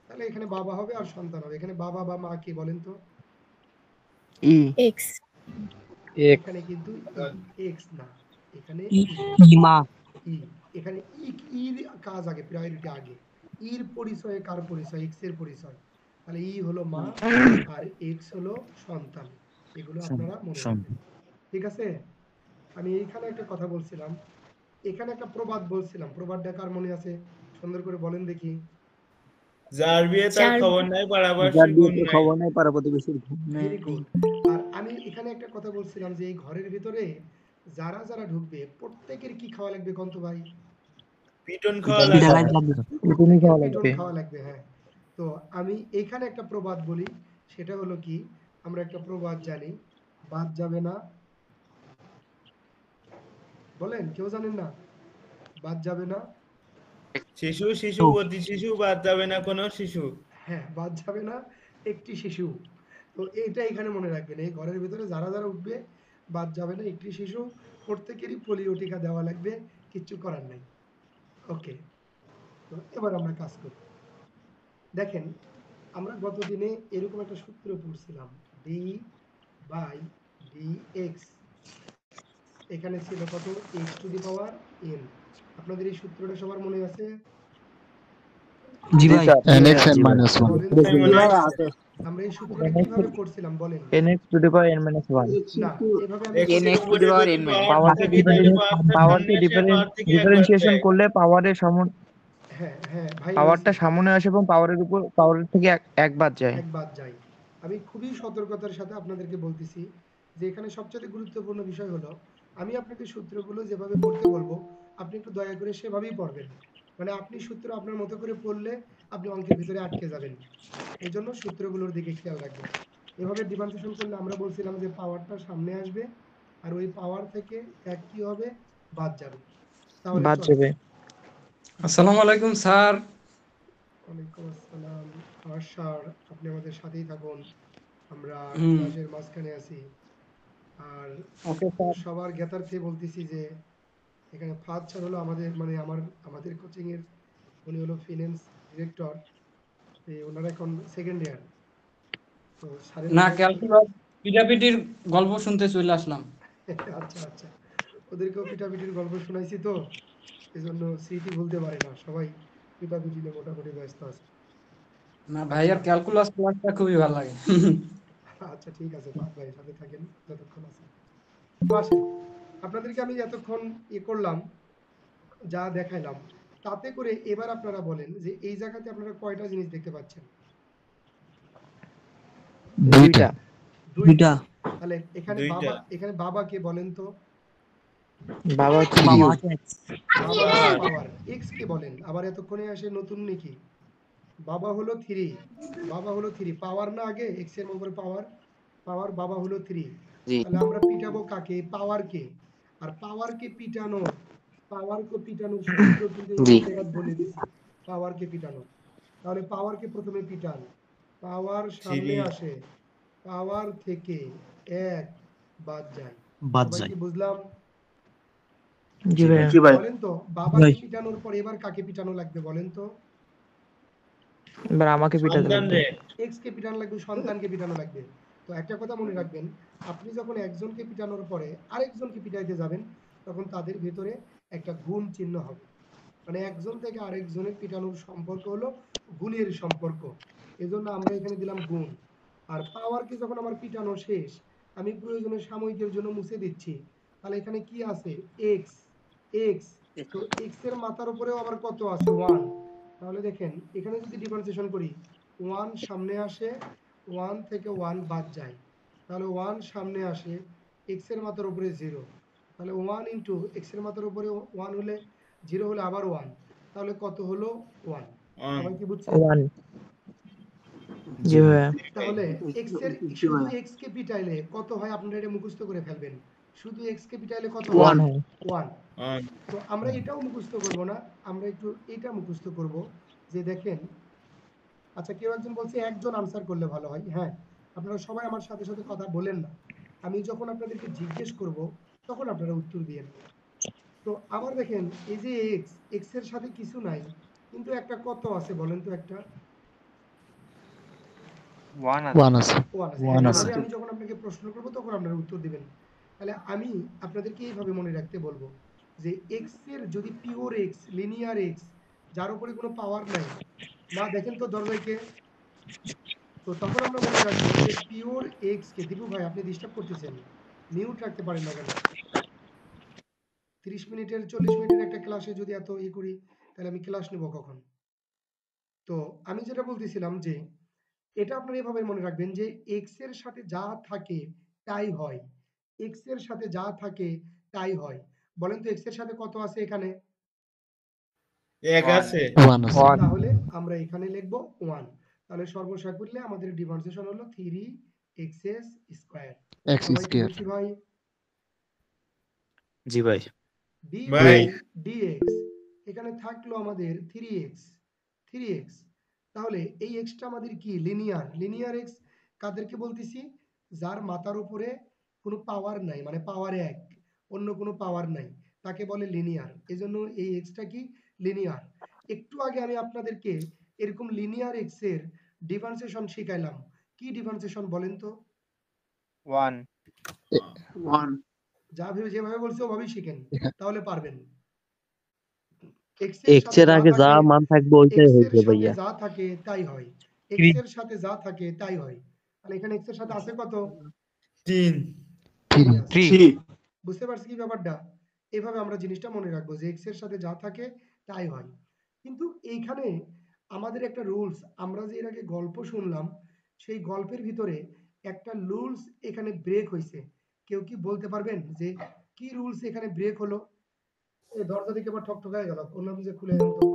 তাহলে এখানে বাবা হবে আর সন্তান হবে। এখানে বাবা বা মা কে বলেন তো? ই। এক্স। এখানে কিন্তু এক্স না, এখানে মা। ই। এখানে ইর কাজ আগে, প্রায়োরিটি আগে। ইর পরিচয়ে কার পরিচয়? এক্স এর পরিচয়। তাহলে ই হলো মা, আর এক্স হলো সন্তান। এগুলো আপনারা মনে রাখবেন। ঠিক আছে? আমি এইখানে একটা কথা বলছিলাম, এখানে একটা প্রবাদ বলছিলাম। প্রবাদটা কার মনে আছে? সুন্দর করে বলেন দেখি। যার বিয়ে তার চার খবর নাই, যার পাড়াবাসীর গুণ বিয়েতে নাই। খবর নাই, পাড়া প্রতিবেশীর ঘুম নেই। Very good. আর আমি এখানে একটা কথা বলছিলাম যে এই ঘরের ভিতরে যারা যারা ঢুকবে প্রত্যেকের কি খাওয়া লাগবে কন্ত ভাই? পিটন খাওয়া পিঠা পিঠা। লাগবে। খাইতে লাগবে। প্রত্যেকের পিটন খাওয়া লাগবে, হ্যাঁ। তো আমি এইখানে একটা প্রবাদ বলি, সেটা হলো কি, আমরা একটা প্রবাদ জানি, বাদ যাবে না। বলেন, কেউ জানেন না? বাদ যাবে না। শিশু শিশু প্রতি শিশু, বাদ যাবে না কোনো শিশু। হ্যাঁ, বাদ যাবে না একটি শিশু। তো এইটা এখানে মনে রাখবেন, এই ঘরের ভিতরে যারা যারা উঠবে বাদ যাবে না একটি শিশু। প্রত্যেকেরই পোলিও টিকা দেওয়া লাগবে, কিচ্ছু করার নাই। ওকে, তো এবার আমরা কাজ করি। দেখেন, আমরা গতদিনে এরকম একটা সূত্র পড়ছিলাম, ডি বাই ডি এক্স। এখানে ছিল কত? X to the power N. আপনাদের এই সূত্রটা সবার মনে আছে? জি ভাই। nx n জি ভাই। minus 1। বলেন তো, তাই মনে হয় আমরা এই সূত্রটা কিভাবে পড়ছিলাম বলেন? nx to the power n minus 1 না, এভাবে আমি X NX এর to the power n পরিবর্তে minus পাওয়ার পাওয়ারকে থাকে, তাহলে পাওয়ারকে সামনে আসে, পাওয়ার থেকে একবার ডিফারেন্সিয়েশন যায়। করলে পাওয়ারের হ্যাঁ হ্যাঁ ভাই পাওয়ারটা বলছি, সামনে আসে এবং পাওয়ারের থেকে এক বাদ যায়। এক বাদ যাই। আমি খুবই সতর্কতার সাথে আপনাদেরকে বলতেছি যে এখানে সবচেয়ে গুরুত্বপূর্ণ বিষয় হলো, আমি আপনাকে সূত্রগুলো যেভাবে পড়তে বলবো আপনি একটু দয়া করে সেভাবেই পড়বেন। মানে আপনি সূত্র আপনার মতো করে পড়লে আপনি অঙ্কের ভিতরে আটকে যাবেন। এই জন্য সূত্রগুলোর দিকে খেয়াল রাখবেন। এভাবে ডিফারেন্সিয়েশন করলে আমরা বলছিলাম যে পাওয়ারটা সামনে আসবে, আর ওই পাওয়ার থেকে এক কি হবে? বাদ যাবে। তাহলে বাদ চলো। যাবে। আসসালামু আলাইকুম স্যার। ওয়ালাইকুম আসসালাম। স্যার, আপনি আমাদের সাথেই থাকুন। আমরা ক্লাসের মাঝখানে আছি। আর ওকে স্যার। সবার জ্ঞাতার্থে বলতেছি যে এখানে ফাহাদ স্যার হলো আমাদের মানে আমাদের কোচিং এর উনি হলো ফিনান্স ডিরেক্টর। ওনারা এখন সেকেন্ড ইয়ার। তো স্যারের না, অনেক ক্যালকুলাস পিটাপিটির গল্প শুনতে চলে আসলাম। আচ্ছা আচ্ছা, ওদেরকেও পিটাপিটির গল্প শোনাইছি তো এজন্য স্মৃতি ভুলতে পারে না, সবাই পিটাপিটিতে মোটামুটি ব্যস্ত আছে। না ভাইয়ার ক্যালকুলাস ক্লাসটা খুবই ভালো লাগে। আচ্ছা ঠিক আছে, ফাহাদ ভাই সাথে থাকেন যতক্ষণ আছে। তো আসেন, আপনাদেরকে আমি এতক্ষণ করলাম, যা দেখাইলাম, তাতে করে এবার আপনারা বলেন যে এই জায়গাতে আপনারা কয়টা জিনিস দেখতে পাচ্ছেন? দুইটা। দুইটা। তাহলে এখানে দুইটা। বাবা কে বলেন তো? বাবা হচ্ছে বাবা রিও। আছে। বাবা হলো পাওয়ার। এক্স কে বলেন? আবার এতক্ষণে আসে নতুন নাকি? বাবা হলো 3। বাবা হলো 3, পাওয়ার না আগে এক্স এর উপরে পাওয়ার, পাওয়ার বাবা হলো 3। জি তাহলে আমরা পিটাবো কাকে? পাওয়ার কে। আর পাওয়ার কে পিটানোর, পাওয়ার কে পিটানোর সূত্র কিন্তু জি এই জায়গায় বলে দিছি। পাওয়ার কে পিটানো, তাহলে পাওয়ার কে প্রথমে পিটান, পাওয়ার সামনে 3 আসে, পাওয়ার থেকে 1 বাদ যায়। বাদ সবাই যায়। কি বুঝলাম? জি ভাই। বলেন তো বাবাকে পিটানোর পর এবার কাকে পিটানো লাগবে বলেন তো? এবার আমাকে পিটাতে সন্তান লাগবে। রে। এক্স কে পিটানো লাগবে, সন্তানকে পিটানো লাগবে। তো একটা কথা মনে রাখবেন, আপনি যখন একজনকে পিটানোর পরে আরেকজনকে পিটাইতে যাবেন তখন তাদের ভেতরে একটা গুণ চিহ্ন হবে। মানে একজন থেকে আরেকজনের পিটানোর সম্পর্ক হলো গুণের সম্পর্ক, এজন্য আমরা এখানে দিলাম গুণ। আর পাওয়ারকে যখন আমার পিটানো শেষ, আমি প্রয়োজনে সাময়িকের জন্য মুছে দিচ্ছি, তাহলে এখানে কি আছে? এক্স। এক্স, তো এক্স এর মাথার উপরেও আবার কত আছে? 1। তাহলে দেখেন এখানে যদি ডিফারেন্সিয়েশন করি, 1 সামনে আসে, 1 থেকে 1 বাদ যায়, তাহলে 1 সামনে আসে, এক্স এর মাথার উপরে 0, তাহলে 1 ইন্টু এক্স এর মাথার উপরে 1 হলে 0 হলে আবার 1, তাহলে কত হলো? 1। সবাই কি বুঝছেন? 1। জি জি ভাই। ভাইয়া। তাহলে এক্স এর শুধু এক্স কে পিটাইলে কত হয় আপনারা এটা মুখস্থ করে ফেলবেন। শুধু এক্স কে পিটাইলে কত হয়? 1 হয়। 1। তো আমরা এটাও মুখস্থ করব না, আমরা একটু এটা মুখস্থ করব যে দেখেন, আচ্ছা কেউ একজন বলছে একজন আনসার করলে ভালো হয়। হ্যাঁ, আপনারা সবাই আমার সাথে সাথে কথা বলেন না, আমি যখন আপনাদেরকে জিজ্ঞেস করব তখন আপনারা উত্তর দিয়েন। তো আবার দেখেন এই যে এক্স, এক্স এর সাথে কিছু নাই, কিন্তু একটা কত আছে বলেন তো? একটা 1 আছে। 1 আছে। One হ্যাঁ, আছে। এভাবে আমি যখন আপনাকে প্রশ্ন করব তখন আপনারা উত্তর দিবেন। তাহলে আমি আপনাদেরকে এইভাবে মনে রাখতে বলবো যে এক্স এর যদি পিওর এক্স, লিনিয়ার এক্স, যার উপরে কোনো পাওয়ার নাই, মা দেখেন তো দরজায় কে, তো তখন আমরা মনে রাখবো যে পিওর এক্স কে, দীপু ভাই আপনি ডিস্টার্ব করতেছেন, মিউট রাখতে পারেন না কেন? 30 মিনিটের 40 মিনিটের একটা ক্লাসে যদি এত করি, তাহলে আমি ক্লাস নেব কখন? তো আমি যেটা বলতেছিলাম যে এটা আপনারা এভাবে মনে রাখবেন যে এক্স এর সাথে যা থাকে তাই হয়। এক্স এর সাথে যা থাকে তাই হয়। বলেন তো এক্স এর সাথে কত আছে এখানে? 1 আছে। 1 আছে। তাহলে আমরা এখানে লিখব 1। তাহলে সর্বসাকুল্যে আমাদের ডিফারেন্সিয়েশন হলো 3x² x সবাই কি স্কয়ার। বুঝছি ভাই? জি ভাই। dy ভাই। dx, এখানে থাকলো আমাদের 3x। 3x, তাহলে এই এক্সটা আমাদের কি? লিনিয়ার। লিনিয়ার এক্স কাদেরকে বলতেছি? যার মাথার উপরে কোনো পাওয়ার নাই, মানে পাওয়ার 1, অন্য কোনো পাওয়ার নাই, তাকে বলে লিনিয়ার। এজন্য এই এক্সটা কি? লিনিয়ার। একটু আগে আমি আপনাদেরকে এরকম লিনিয়ার এক্স এর ডিফারেন্সিয়েশন শিখাইলাম। কি ডিফারেন্সিয়েশন বলেন তো? 1 যেভাবে বলছি ওভাবেই শিখেন, এখানে তাহলে পারবেন। এক্স এক্স এর আগে যা মান থাকবে ওইটাই এর হইবে সাথে ভাইয়া। যা থাকে তাই হয়। এক্স এর সাথে যা থাকে তাই হয়। তাহলে এখানে এক্স এর সাথে আছে কত? 3 3। বুঝতে পারছি কি ব্যাপারটা? এইভাবে আমরা জিনিসটা মনে রাখবো যে এক্স এর সাথে যা থাকে তাই হয়। কিন্তু এইখানে আমাদের একটা রুলস, আমরা যে এর আগে গল্প শুনলাম সেই গল্পের ভিতরে একটা রুলস এখানে ব্রেক হয়েছে। কেউ কি বলতে পারবেন যে কি রুলস এখানে ব্রেক হলো? এই দরজা দিকে আবার ঠকঠকায় গেল, বললাম যে খুলে দেন তো।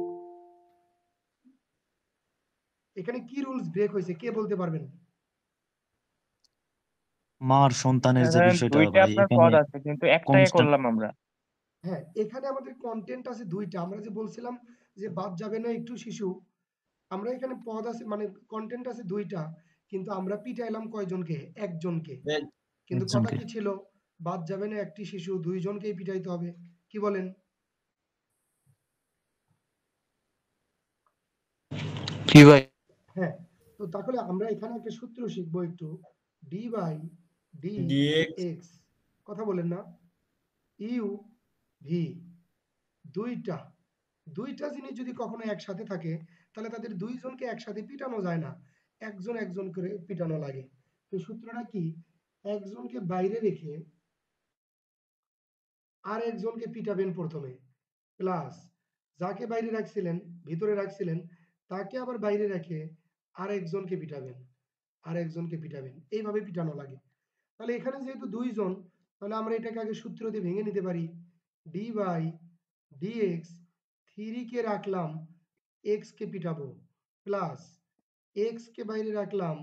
এখানে কি রুলস ব্রেক হয়েছে কে বলতে পারবেন? মার সন্তানের যে বিষয়টা ভাই এখানে কনস্ট্যান্ট। হ্যাঁ, এখানে আমাদের কন্টেন্ট আছে দুইটা। আমরা যে বলছিলাম যে বাদ যাবে না একটু শিশু, আমরা এখানে পদ আছে মানে কন্টেন্ট আছে দুইটা, কিন্তু আমরা পিটাইলাম কয়জনকে? একজনকে। কিন্তু কথা একজনকে। কি ছিল? বাদ যাবে না একটি শিশু, দুইজনকেই পিটাইতে হবে। কি বলেন? জি ভাই। হ্যাঁ, তো তাহলে আমরা এখানে একটা সূত্র শিখবো একটু, d by d dx x, কথা বলেন না, ইউ ভি, দুইটা দুইটা জিনিস যদি কখনো একসাথে থাকে তাহলে তাদের দুইজনকে একসাথে পিটানো যায় না, একজন একজন করে পিটানো লাগে। তো সূত্রটা কি? একজনকে বাইরে রেখে আর একজনকে পিটাবেন প্রথমে, প্লাস যাকে বাইরে রাখছিলেন ভিতরে রাখছিলেন তাকে আবার বাইরে রেখে আর একজনকে পিটাবেন, আর একজনকে পিটাবেন, এইভাবে পিটানো লাগে। তাহলে এখানে যেহেতু দুইজন, তাহলে আমরা এটাকে আগে সূত্র দিয়ে ভেঙে নিতে পারি, ডি বাই ডিএক্স, থ্রি কে রাখলাম, এক্স কে পিটাবো, প্লাস এক্স কে বাইরে রাখলাম,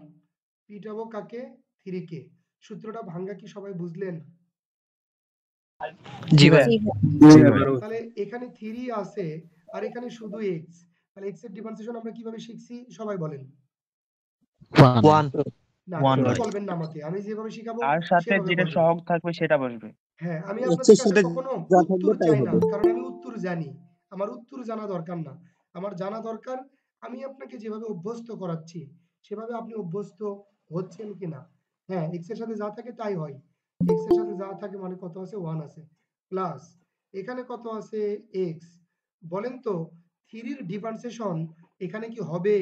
পিটাবো কাকে? থ্রি কে। সূত্রটা ভাঙ্গা কি সবাই বুঝলেন? জি ভাই। তাহলে এখানে থ্রি আছে আর এখানে শুধু এক্স, তাহলে এক্স এর ডিফারেন্সিয়েশন আমরা কিভাবে শিখছি সবাই বলেন? ওয়ান। না, ওয়ান কেউ ভাই। বলবেন না আমাকে, আমি যেভাবে শিখাবো তার সাথে সেভাবে যেটা বলবেন। সহগ থাকবে সেটা বসবে। হ্যাঁ, আমি এক্স আপনাদের এর কাছে সাথে কখনো যা উত্তর থাকবে তাই চাই না, হবে। কারণ আমি উত্তর জানি। আমার উত্তর জানা দরকার না, আমার জানা দরকার আমি আপনাকে যেভাবে অভ্যস্ত করাচ্ছি সেভাবে আপনি অভ্যস্ত হচ্ছেন কিনা। হ্যাঁ, এক্স এর সাথে যা থাকে তাই হয়। এক্স এর সাথে যা থাকে মানে কত আছে? ওয়ান আছে, প্লাস এখানে কত আছে? এক্স। বলেন তো থ্রির ডিফারেন্সিয়েশন এখানে কি হবে?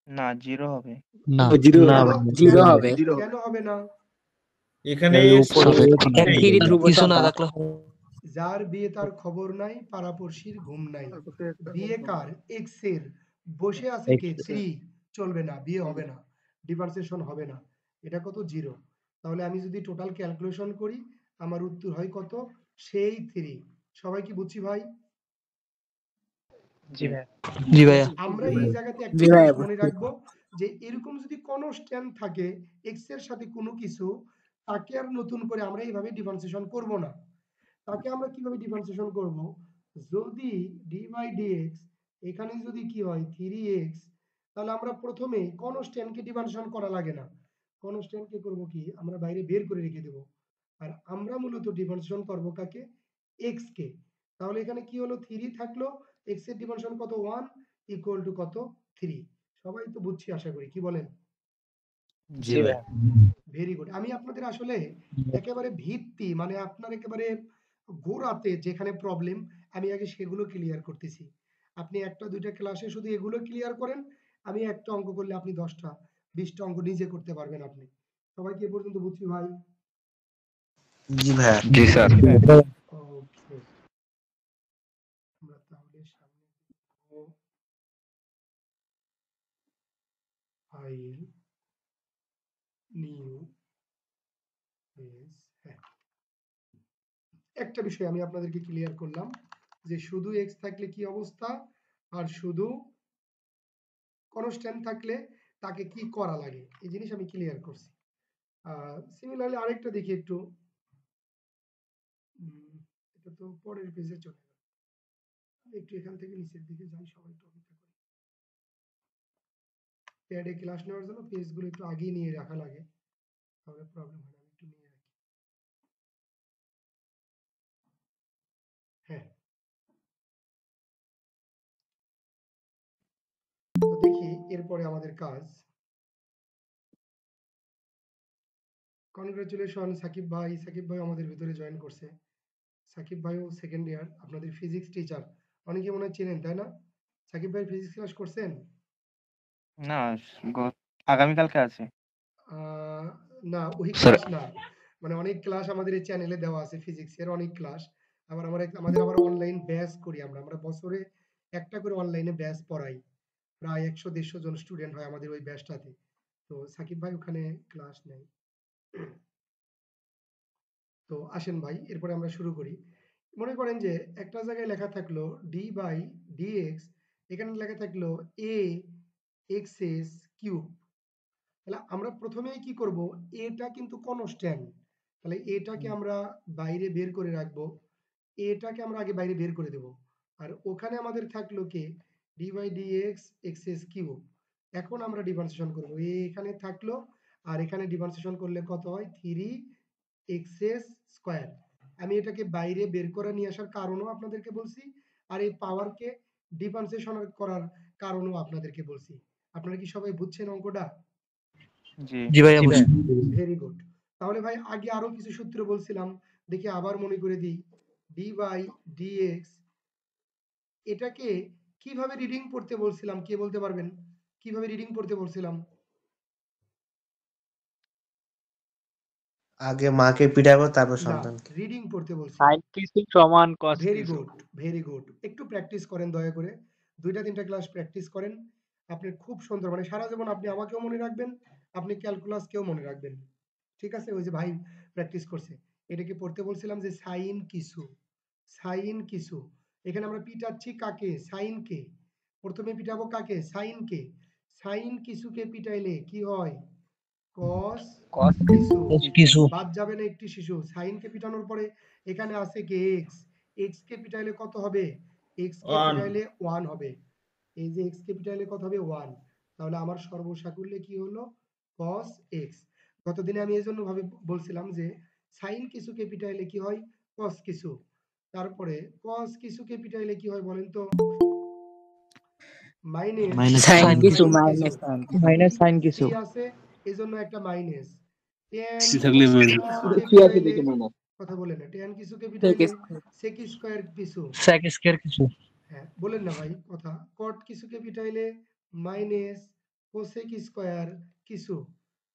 না, 0 হবে। না, জিরো না কেন? হবে। ভাই। কেন? হবে। কেন হবে না? এখানে এই এক্স উপরে এক নেই। থ্রি কিছু না থাকলে যার বিয়ে তার খবর নাই, পাড়াপড়শির ঘুম নাই। বিয়ে কার? এক্স এর। বসে আছে কে? X three. চলবে না, বিয়ে হবে না, ডিফারেন্সিয়েশন হবে না। এটা কত? জিরো। তাহলে আমি যদি টোটাল ক্যালকুলেশন করি আমার উত্তর হয় কত? সেই থ্রি। সবাই কি বুঝছি ভাই? জি ভাই। জি তো ভাইয়া। আমরা এই জায়গাতে একটা জিনিস মনে রাখবো, যে এরকম যদি কনস্ট্যান্ট থাকে এক্স এর সাথে কোনো কিছু, তাকে আর নতুন করে আমরা এইভাবে ডিফারেন্সিয়েশন করব না। তাকে আমরা কিভাবে ডিফারেন্সিয়েশন করব? যদি ডি বাই ডিএক্স এখানে যদি কি হয় 3x, তাহলে আমরা প্রথমে কনস্ট্যান্টকে ডিফারেন্সিয়েশন করা লাগে না, কনস্ট্যান্টকে করব কি আমরা বাইরে বের করে রেখে দেব, আর আমরা মূলত ডিফারেন্সিয়েশন করব কাকে? x কে। তাহলে এখানে কি হলো? 3 থাকলো, x এর ডিফারেন্সিয়েশন কত? 1 ইকুয়াল টু কত? 3। সবাই তো বুঝছি আশা করি, কি বলেন? জি ভাই। Very good. আমি আপনাদের আসলে একেবারে ভিত্তি মানে আপনার একেবারে গোড়াতে যেখানে প্রবলেম আমি আগে সেগুলো ক্লিয়ার করতেছি। আপনি একটা দুইটা ক্লাসে শুধু এগুলো ক্লিয়ার করেন, আমি একটা অঙ্ক করলে আপনি 10টা 20টা অঙ্ক নিজে করতে পারবেন আপনি। সবাই কি এ পর্যন্ত বুঝছি ভাই? জি ভাইয়া। জি স্যার। ওকে, আমরা তাহলে সামনে ফাইল নিউ পেজ। হ্যাঁ, একটা বিষয় আমি আপনাদেরকে ক্লিয়ার করলাম যে শুধু এক্স থাকলে কি অবস্থা আর শুধু কনস্ট্যান্ট থাকলে তাকে কি করা লাগে, এই জিনিস আমি ক্লিয়ার করছি। সিমিলারলি আরেকটা দেখি একটু, এটা তো পরের পেজে চলে গেল, একটু এখান থেকে নিচের দিকে যাই, সবাই একটু অপেক্ষা করি। প্যাডে ক্লাস নেওয়ার জন্য পেজগুলো একটু আগিয়ে নিয়ে রাখা লাগে, তাহলে প্রবলেম হয় না। আমি একটু নিয়ে রাখি। হ্যাঁ, তো দেখি এরপরে আমাদের কাজ। কনগ্রাচুলেশন সাকিব ভাই, সাকিব ভাই আমাদের ভিতরে জয়েন করছে। সাকিব ভাইও সেকেন্ড ইয়ার, আপনাদের ফিজিক্স টিচার, অনেকে মনে হয় চেনেন তাই না? সাকিব ভাই ফিজিক্স ক্লাস করছেন? না, আগামীকালকে আছে। না ওই স্যার ক্লাস না, মানে অনেক ক্লাস আমাদের এই চ্যানেলে দেওয়া আছে ফিজিক্স এর, অনেক ক্লাস। আবার আমাদের আবার অনলাইন ব্যাচ করি আমরা বছরে একটা করে অনলাইনে ব্যাচ পড়াই, প্রায় 100-150 জন স্টুডেন্ট হয় আমাদের ওই ব্যাচটাতে। তো সাকিব ভাই ওখানে ক্লাস নেয়। তো আসেন ভাই এরপরে আমরা শুরু করি। মনে করেন যে একটা জায়গায় লেখা থাকলো ডি বাই ডিএক্স, এখানে লেখা থাকলো এ এক্সএস কিউব। তাহলে আমরা প্রথমেই কি করব? এটা কিন্তু কনস্ট্যান্ট, তাহলে এটাকে আমরা বাইরে বের করে রাখবো, এটাকে আমরা আগে বাইরে বের করে দেব। আর ওখানে আমাদের থাকলো কি d by d x x s cube. এখন আমরা ডিফারেন্সিয়েশন করবো, এখানে থাকলো আর এখানে ডিফারেন্সিয়েশন করলে কত হয়, 3x স্কোয়ার। আমি এটাকে বাইরে বের করে নিয়ে আসার কারণও আপনাদেরকে বলছি, আর এই পাওয়ারকে ডিফারেন্সিয়েশন করার কারণও আপনাদেরকে বলছি। আপনারা কি সবাই বুঝছেন অঙ্কটা? জি জি ভাইয়া বুঝছি। Very good. তাহলে ভাই আগে আরো কিছু সূত্র বলছিলাম, দেখি আবার মনে করে দিই। ডি বাই ডি এক্স, এটাকে কিভাবে রিডিং পড়তে বলছিলাম, কে বলতে পারবেন কিভাবে রিডিং পড়তে বলছিলাম? আগে মাকে পিটাবো তারপর না, সন্তানকে। রিডিং পড়তে বলছিলাম। sin কিছু সমান cos ভেরি কিছু। Good, very good. একটু প্র্যাকটিস করেন দয়া করে, 2টা 3টা ক্লাস প্র্যাকটিস করেন। আপনি খুব সুন্দর, মানে সারা জীবন আপনি আমাকেও মনে রাখবেন, আপনি ক্যালকুলাসকেও মনে রাখবেন। ঠিক আছে? ওই যে ভাই প্র্যাকটিস করছে, এটাকে পড়তে বলছিলাম যে সাইন কিছু, সাইন কিছু। এখানে আমরা পিটাচ্ছি কাকে, সাইনকে। প্রথমে পিটাবো কাকে, সাইনকে। সাইন কিছুকে পিটাইলে কি হয়, কস cos কিছু। কিছু বাদ যাবে না একটি শিশু। সাইনকে পিটানোর পরে এখানে আছে কি এক্স, এক্স কে পিটাইলে কত হবে, এক্স কে 1 পিটাইলে 1 হবে। এই যে এক্স কে পিটাইলে কত হবে, 1। তাহলে আমার সর্বসাকুল্যে কি হলো, cos x। গতদিনে আমি এই জন্য ভাবে বলছিলাম যে সাইন কিছুকে পিটাইলে কি হয়, cos কিছু। তারপরে cos কিছুকে পিটাইলে কি হয় বলেন তো, মাইনাস সাইন sin কিছু কিছু minus sin কিছু। মাইনাস সাইন সি কিছু। আছে এজন্য একটা মাইনাস। ট্যান থাকলে কিছুকে পিটাইলে, কথা বলেন না, ট্যান কিছুকে পিটাইলে sec স্কয়ার কিছু। সেক স্কয়ার কিছু। হ্যাঁ বলেন না ভাই কথা। কট কিছুকে পিটাইলে মাইনাস কোসেক স্কয়ার কিছু।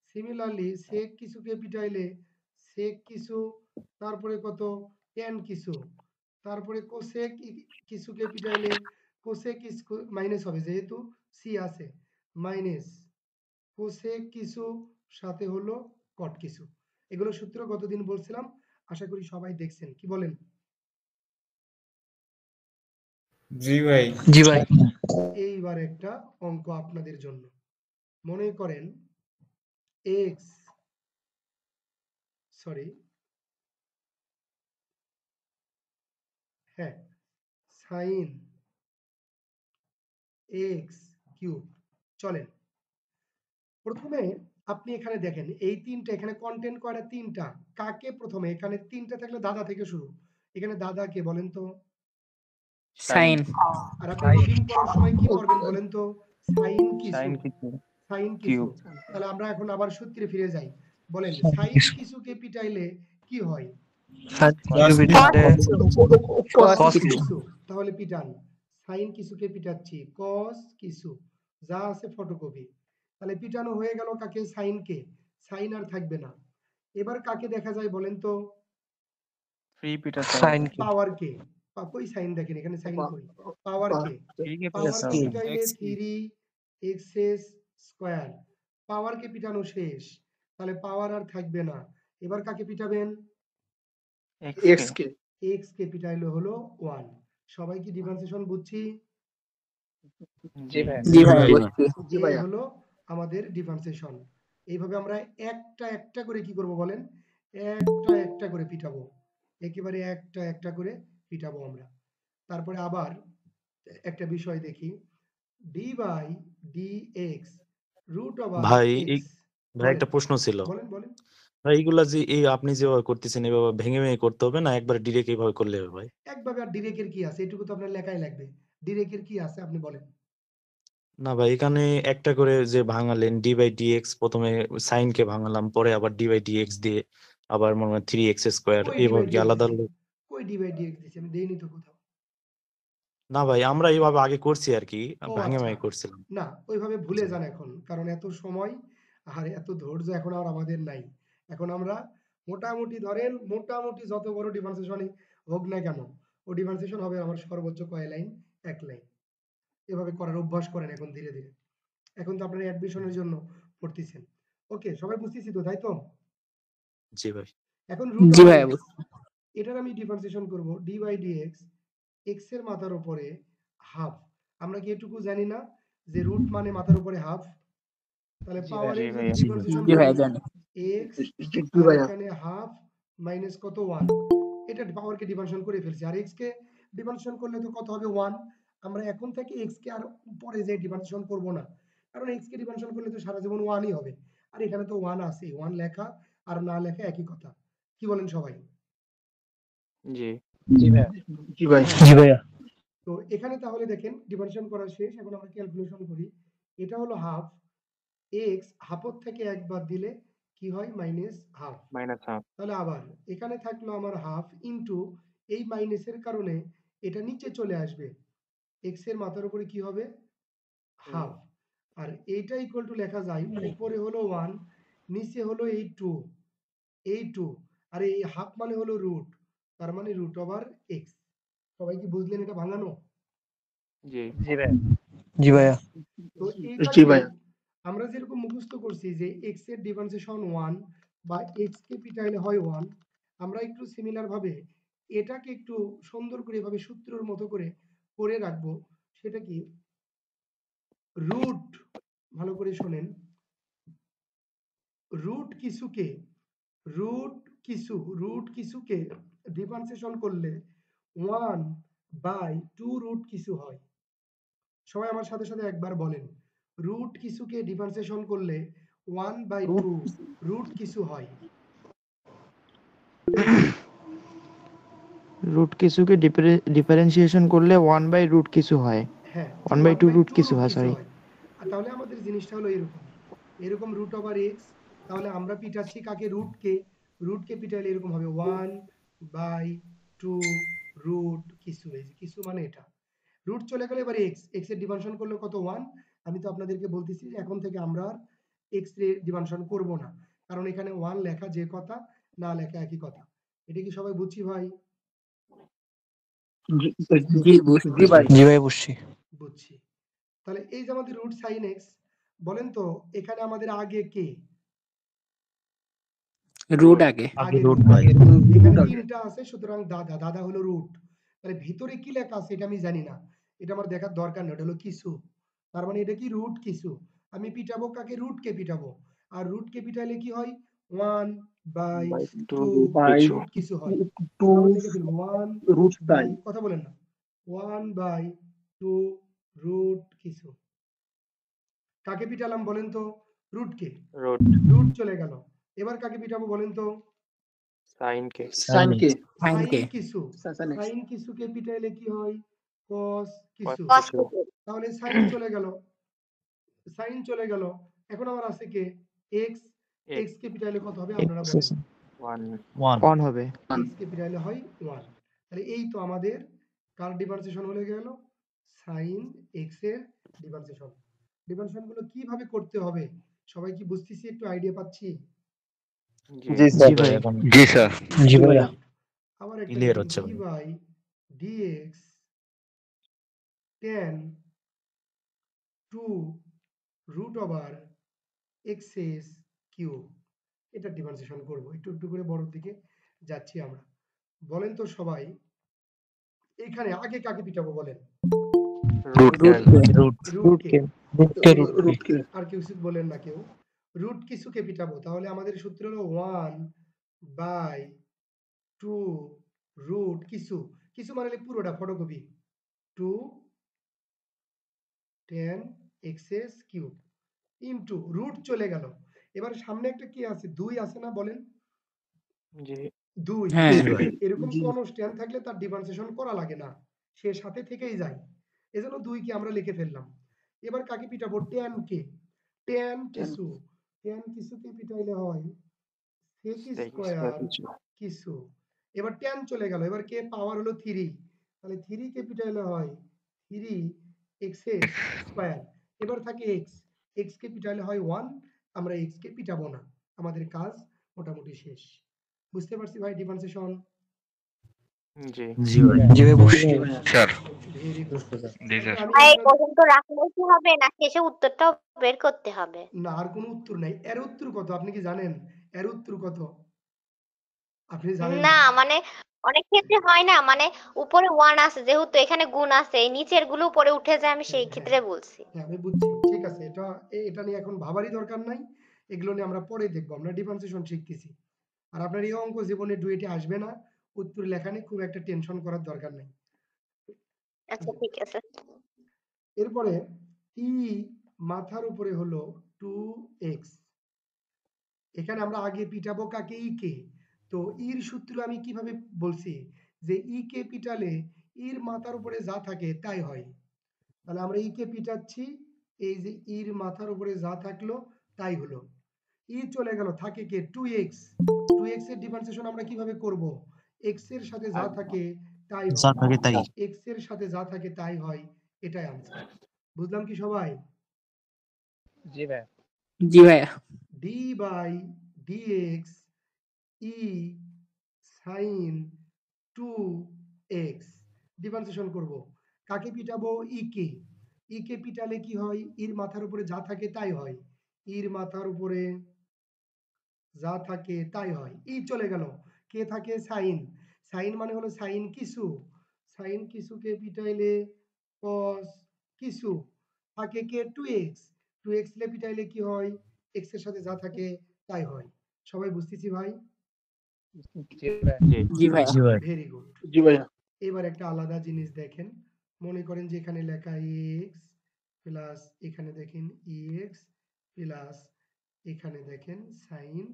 সিমিলারলি সেক কিছুকে পিটাইলে সেক কিছু, তারপরে কত, ট্যান কিছু। তারপরে কোসেক কিছুকে পিটাইলে কোসেক মাইনাস হবে যেহেতু সি আছে, মাইনাস কোসেক কিছু সাথে হলো কট কিছু। এগুলো সূত্র গতদিন বলছিলাম, আশা করি সবাই দেখছেন, কি বলেন? জি ভাই। জি ভাই। এইবার একটা অঙ্ক আপনাদের জন্য। মনে করেন এক্স, সরি হ্যাঁ, সাইন এক্স কিউব। চলেন প্রথমে আপনি এখানে দেখেন এই তিনটা, এখানে কন্টেন্ট কয়টা, তিনটা। কাকে প্রথমে, এখানে তিনটা থাকলে দাদা থেকে শুরু, এখানে দাদা কে বলেন তো? সাইন। আর আপনি রিডিং করার সময় কি করবেন বলেন তো, সাইন কিছু, সাইন কিছু সাইন কিছু। কিউব। তাহলে আমরা এখন আবার সূত্রে ফিরে যাই, বলেন সাইন কিছুকে পিটাইলে কি হয়, cos কিছু। কিছু। তাহলে পিটান, সাইন কিছুকে পিটাচ্ছি, কস কিছু, যা আছে ফটোকপি। তাহলে পিটানো হয়ে গেল কাকে, সাইনকে। সাইন আর থাকবে না। এবার কাকে দেখা যায় বলেন তো, ফ্রি পিটার সাইন কি? পাওয়ার কে। কই সাইন দেখেন, এখানে সাইন কই, পাওয়ার কে। পাওয়ার কে পিটাইলে 3x স্কয়ার। পাওয়ার কে পিটানো শেষ, তাহলে পাওয়ার আর থাকবে না। এবার কাকে পিটাবেন, এক্স কে। এক্স কে পিটাইলে হলো 1। সবাই কি ডিফারেন্সিয়েশন বুঝছি? জি ভাই। জি ভাই বুঝছি। এই হলো আমাদের ডিফারেন্সিয়েশন। এইভাবে আমরা একটা একটা করে কি করব বলেন, একটা একটা করে পিটাবো, একেবারে একটা একটা করে পিটাবো আমরা। তারপরে আবার একটা বিষয় দেখি, d by d x root over ভাই এক্স। ভাই একটা প্রশ্ন ছিল। বলেন বলেন। ভাই এগুলা যে এই আপনি যেভাবে করতেছেন এভাবে ভেঙে ভেঙে করতে হবে না একবার ডিরেক্ট এইভাবে করলে হবে ভাই? একভাবে, আর ডিরেকের কি আছে, এটুকু তো আপনার লেখাই লাগবে। ডিরেকের কি আছে আপনি বলেন। না ভাই এখানে একটা করে যে ভাঙালেন ডি বাই ডিএক্স, প্রথমে সাইন কে ভাঙালাম, পরে আবার ডি বাই ডিএক্স দিয়ে আবার মনে হয় 3x স্কয়ার, কই ডি বাই এইভাবে কি ডিএক্স আলাদা দিছি, আলাদা? কই ডি বাই ডিএক্স দিছি, আমি দেইনি তো কোথাও। না ভাই আমরা এইভাবে আগে করছি আর কি, ও ভাঙে আচ্ছা, ভাঙে করছিলাম। না ওইভাবে ভুলে জি। যান এখন, কারণ এত সময় আর এত ধৈর্য এখন আর আমাদের নাই। এখন আমরা মোটামুটি ধরেন, মোটামুটি যত বড় ডিফারেন্সিয়েশনই হোক না কেন, ও ডিফারেন্সিয়েশন হবে আমার সর্বোচ্চ কয় লাইন, 1 লাইন। এভাবে করার অভ্যাস করেন এখন ধীরে ধীরে। এখন তো আপনারা অ্যাডমিশনের জন্য পড়তেছেন। ওকে, সবাই বুঝতেছি তো, তাই তো? জি ভাই। এখন রুট জি ওভার ভাই এক্স, এটার আমি ডিফারেন্সিয়েশন করব ডি বাই ডিএক্স, এক্স এর মাথার উপরে হাফ। আমরা কি এটুকু জানি না যে রুট মানে মাথার উপরে হাফ? তাহলে পাওয়ারের যদি জি ভাই। ডিফারেন্সিয়েশন জি ভাই করি, জানি। এক্স আর এখানে হাফ মাইনাস কত 1, এটা পাওয়ারকে ডিফারেন্সিয়েশন করে ফেলছি। আর এক্স কে ডিফারেন্সিয়েশন করলে তো কত হবে 1, আমরা এখন থেকে এক্স কে আর পরে যে ডিফারেন্সিয়েশন করব না, কারণ এক্স কে ডিফারেন্সিয়েশন করলে তো সারা জীবন ওয়ানই হবে, আর এখানে তো ওয়ান আছে, ওয়ান লেখা আর না লেখা একই কথা। কি বলেন সবাই? জি জি ভাইয়া। জি ভাই। হ্যাঁ। জি ভাইয়া। তো এখানে তাহলে দেখেন ডিফারেন্সিয়েশন করা শেষ, এখন আমরা ক্যালকুলেশন করি। এটা হলো হাফ, এক্স হাফের থেকে এক বাদ দিলে কি হয়? Minus half. -1/2 তাহলে আবার এখানে থাকলো আমার হাফ ইনটু এই মাইনাসের কারণে এটা নিচে চলে আসবে, এক্স এর মাথার উপরে কি হবে? হাফ। আর এইটা ইকুয়াল টু লেখা যায়, উপরে হলো 1, নিচে হলো এই 2, আর এই হাফ মানে হলো রুট, তার মানে রুট ওভার এক্স। সবাই কি বুঝলেন এটা ভাঙানো? জি জি ভাইয়া। জি ভাইয়া। তো জি এইটাকে ভাইয়া। আমরা যেরকম মুখস্থ করছি যে এক্স এর ডিফারেন্সিয়েশন 1 বা এক্স ক্যাপিটালে হয় 1, আমরা একটু সিমিলার ভাবে এটাকে একটু সুন্দর করে এভাবে সূত্রের মতো করে রাখবো। সেটা কি? রুট, ভালো করে শোনেন, রুট কিছুকে রুট কিছুকে ডিফারেন্সিয়েশন করলে 1/2 রুট কিছু হয়। সবাই আমার সাথে সাথে একবার বলেন, রুট কিছুকে ডিফারেন্সিয়েশন করলে 1/2 রুট কিছু হয়। রুট কিছুকে ডিফারেন্সিয়েশন করলে 1/√, কিছু হয়। হ্যাঁ, 1/2 রুট 1/2 কিছু রুট হয়, কিছু সরি। হয়। আর তাহলে আমাদের জিনিসটা হলো এরকম রুট ওভার এক্স। তাহলে আমরা পিটাচ্ছি কাকে? রুটকে পিটাইলে এরকম হবে 1/2 রুট কিছু। এই যে কিছু মানে এটা রুট চলে গেলে এবার এক্স এর ডিফারেন্সিয়েশন করলে কত? 1। আমি তো আপনাদেরকে বলতেছি যে এখন থেকে আমরা আর এক্স এর ডিফারেন্সিয়েশন করব না, কারণ এখানে 1 লেখা যে কথা, না লেখা একই কথা। এটা কি সবাই বুঝছি ভাই? জি জি ভাই। জি ভাই, বুঝছি। বুঝছি। তাহলে এই যে আমাদের রুট সাইন এক্স, বলেন তো এখানে আমাদের আগে কে? রুট আগে। আগে রুট রুট। ভাই। এখানে তিনটা আছে, সুতরাং দাদা হলো রুট। তাহলে ভিতরে কি লেখা আছে এটা আমি জানি না, এটা আমার দেখার দরকার নেই, এটা হলো কিছু। তার মানে এটা কি? রুট কিছু। আমি পিটাবো কাকে? রুট কে পিটাবো। আর রুট কে পিটাইলে কি হয়? 1/2 রুট কিছু হয়। আমরা লিখে ফেলবো 1 কথা বলেন না, 1/2 রুট কিছু। কাকে পিটালাম বলেন তো? রুটকে। রুট রুট চলে গেল। এবার কাকে পিটাবো বলেন তো? সাইন কে। সাইন কে। সাইন সাইনকে। কিছু। সাইন কিছুকে পিটাইলে কি হয়? কস কিছু। cos কিছু। তাহলে সাইন চলে গেল, এখন আমার আছে কে? এক্স। এক্স কে পিটাইলে কত হবে আপনারা বলেন? 1 হবে। এক্স কে পিটাইলে হয় 1। তাহলে এই তো আমাদের কার ডিফারেন্সিয়েশন হয়ে গেল? সাইন এক্স এর ডিফারেন্সিয়েশন। ডিফারেন্সিয়েশন গুলো কিভাবে করতে হবে সবাই কি বুঝতেছি? একটু আইডিয়া পাচ্ছি? জি জি ভাই। এখন জি স্যার। জি ভাইয়া। আবার একটা ক্লিয়ার দেখেন, হচ্ছে ডি ভাই। By dx tan 2 root over x's cube. এটা ডিফারেন্সিয়েশন করব, একটু একটু করে বড়র দিকে যাচ্ছি আমরা। বলেন তো সবাই এখানে আগে কাকে পিটাবো বলেন? রুট রুটকে। রুটকে। আর কেউ কিছু বলেন না কেউ। রুট কিছুকে পিটাবো, তাহলে আমাদের সূত্র হলো 1/2 রুট কিছু। কিছু মানে পুরোটা photocopy 2 tan x's cube into root চলে গেল। এবার সামনে একটা কি আছে? 2 আছে না বলেন? জি 2 হ্যাঁ। জি ভাই। এরকম কনস্ট্যান্ট থাকলে তার ডিফারেন্সিয়েশন করা লাগে না, সে সাথে থেকেই যায়। এজন্য 2 কে আমরা লিখে ফেললাম। এবার কাকে পিটাবো? tan কে। tan কিছুকে পিটাইলে হয় sec স্কয়ার কিছু। এবার tan চলে গেল, এবার কে পাওয়ার হলো 3, তাহলে 3 কে পিটাইলে হয় 3 এক্সএস স্কয়ার। এবার থাকে x কে পিটাইলে হয় 1, আমরা x কে পিটাবো না, আমাদের কাজ মোটামুটি শেষ। বুঝতে পারছি ভাই ডিফারেন্সিয়েশন? জি জি ভাই। জি ভাই, বুঝছি। স্যার। Very good. জি স্যার। আমি ভাই আপনাদের পর্যন্ত রাখলেই কি হবে না শেষে উত্তরটাও বের করতে হবে? না, আর কোনো উত্তর নাই। এর উত্তর কত আপনি কি জানেন? এর উত্তর কত আপনি জানেন না না? মানে অনেক ক্ষেত্রে হয় না, মানে উপরে 1 আছে যেহেতু এখানে গুণ আছে, এই নিচের গুলো উপরে উঠে যায়, আমি সেই ক্ষেত্রে বলছি। হ্যাঁ আমি বুঝছি, ঠিক আছে। এটা নিয়ে এখন ভাবারই দরকার নাই, এগুলো নিয়ে আমরা পরে দেখবো। আমরা ডিফারেন্সিয়েশন শিখতেছি। আর আপনার এই অঙ্ক জীবনে ডুয়েটে আসবে না, উত্তর লেখা নিয়ে খুব একটা টেনশন করার দরকার নেই। আচ্ছা ঠিক আছে। এরপরে ই মাথার উপরে হলো 2x। এখানে আমরা আগে পিটাবো কাকে, ই কে। তো ইর সূত্র আমি কিভাবে বলছি যে ই কে পিটালে ইর মাথার উপরে যা থাকে তাই হয়। তাহলে আমরা ই কে পিটাচ্ছি, এই যে ইর মাথার উপরে যা থাকলো তাই হলো। ই চলে গেল, থাকে কে 2x। 2x এর ডিফারেন্সিয়েশন আমরা কিভাবে করব, x এর সাথে যা থাকে তাই যা হয়, থাকে তাই। x এর সাথে যা থাকে তাই হয়, এটাই आंसर। বুঝলাম কি সবাই? জি ভাইয়া। জি ভাইয়া। d by dx e sin 2x differentiation করব। কাকে পিটাবো, ই কে। ই কে পিটালে কি হয়, ইর মাথার উপরে যা থাকে তাই হয়, ইর মাথার উপরে যা থাকে তাই হয়। ই চলে গেল, কে থাকে সাইন। সাইন মানে হলো সাইন কিছু, সাইন কিছুকে পিটাইলে কস কিছু, থাকে কে 2x। 2x লে পিটাইলে কি হয়, x এর সাথে যা থাকে তাই হয়। সবাই বুঝতেছি ভাই? জি ভাইয়া। জি ভাইয়া। জি ভাই। Very good. জি ভাইয়া। এবার একটা আলাদা জিনিস দেখেন, মনে করেন যে এখানে লেখা x প্লাস এখানে দেখেন ex প্লাস এখানে দেখেন sin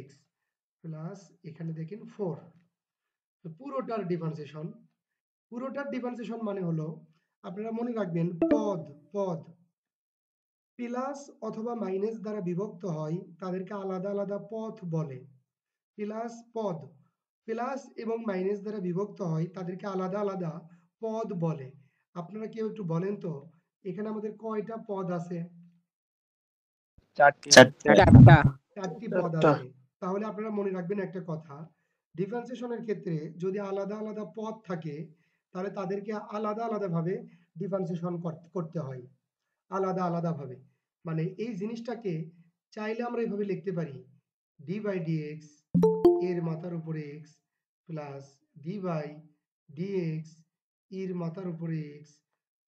x প্লাস এখানে দেখেন 4। তো পুরোটার ডিফারেন্সিয়েশন মানে হলো, আপনারা মনে রাখবেন পদ পদ প্লাস অথবা মাইনাস দ্বারা বিভক্ত হয় তাদেরকে আলাদা আলাদা পদ বলে। প্লাস পদ প্লাস এবং মাইনাস দ্বারা বিভক্ত হয় তাদেরকে আলাদা আলাদা পদ বলে। আপনারা কেউ একটু বলেন তো এখানে আমাদের কয়টা পদ আছে? চারটি। চারটা। 4টি পদ আছে। তাহলে আপনারা মনে রাখবেন একটা কথা, ডিফারেন্সিয়েশনের ক্ষেত্রে যদি আলাদা আলাদা পদ থাকে তাহলে তাদেরকে আলাদা আলাদাভাবে ডিফারেন্সিয়েশন করতে হয়, আলাদা আলাদাভাবে। মানে এই জিনিসটাকে চাইলে আমরা এভাবে লিখতে পারি, ডি বাই ডিএক্স এর মাথার উপরে x plus d by dx এর মাথার উপরে x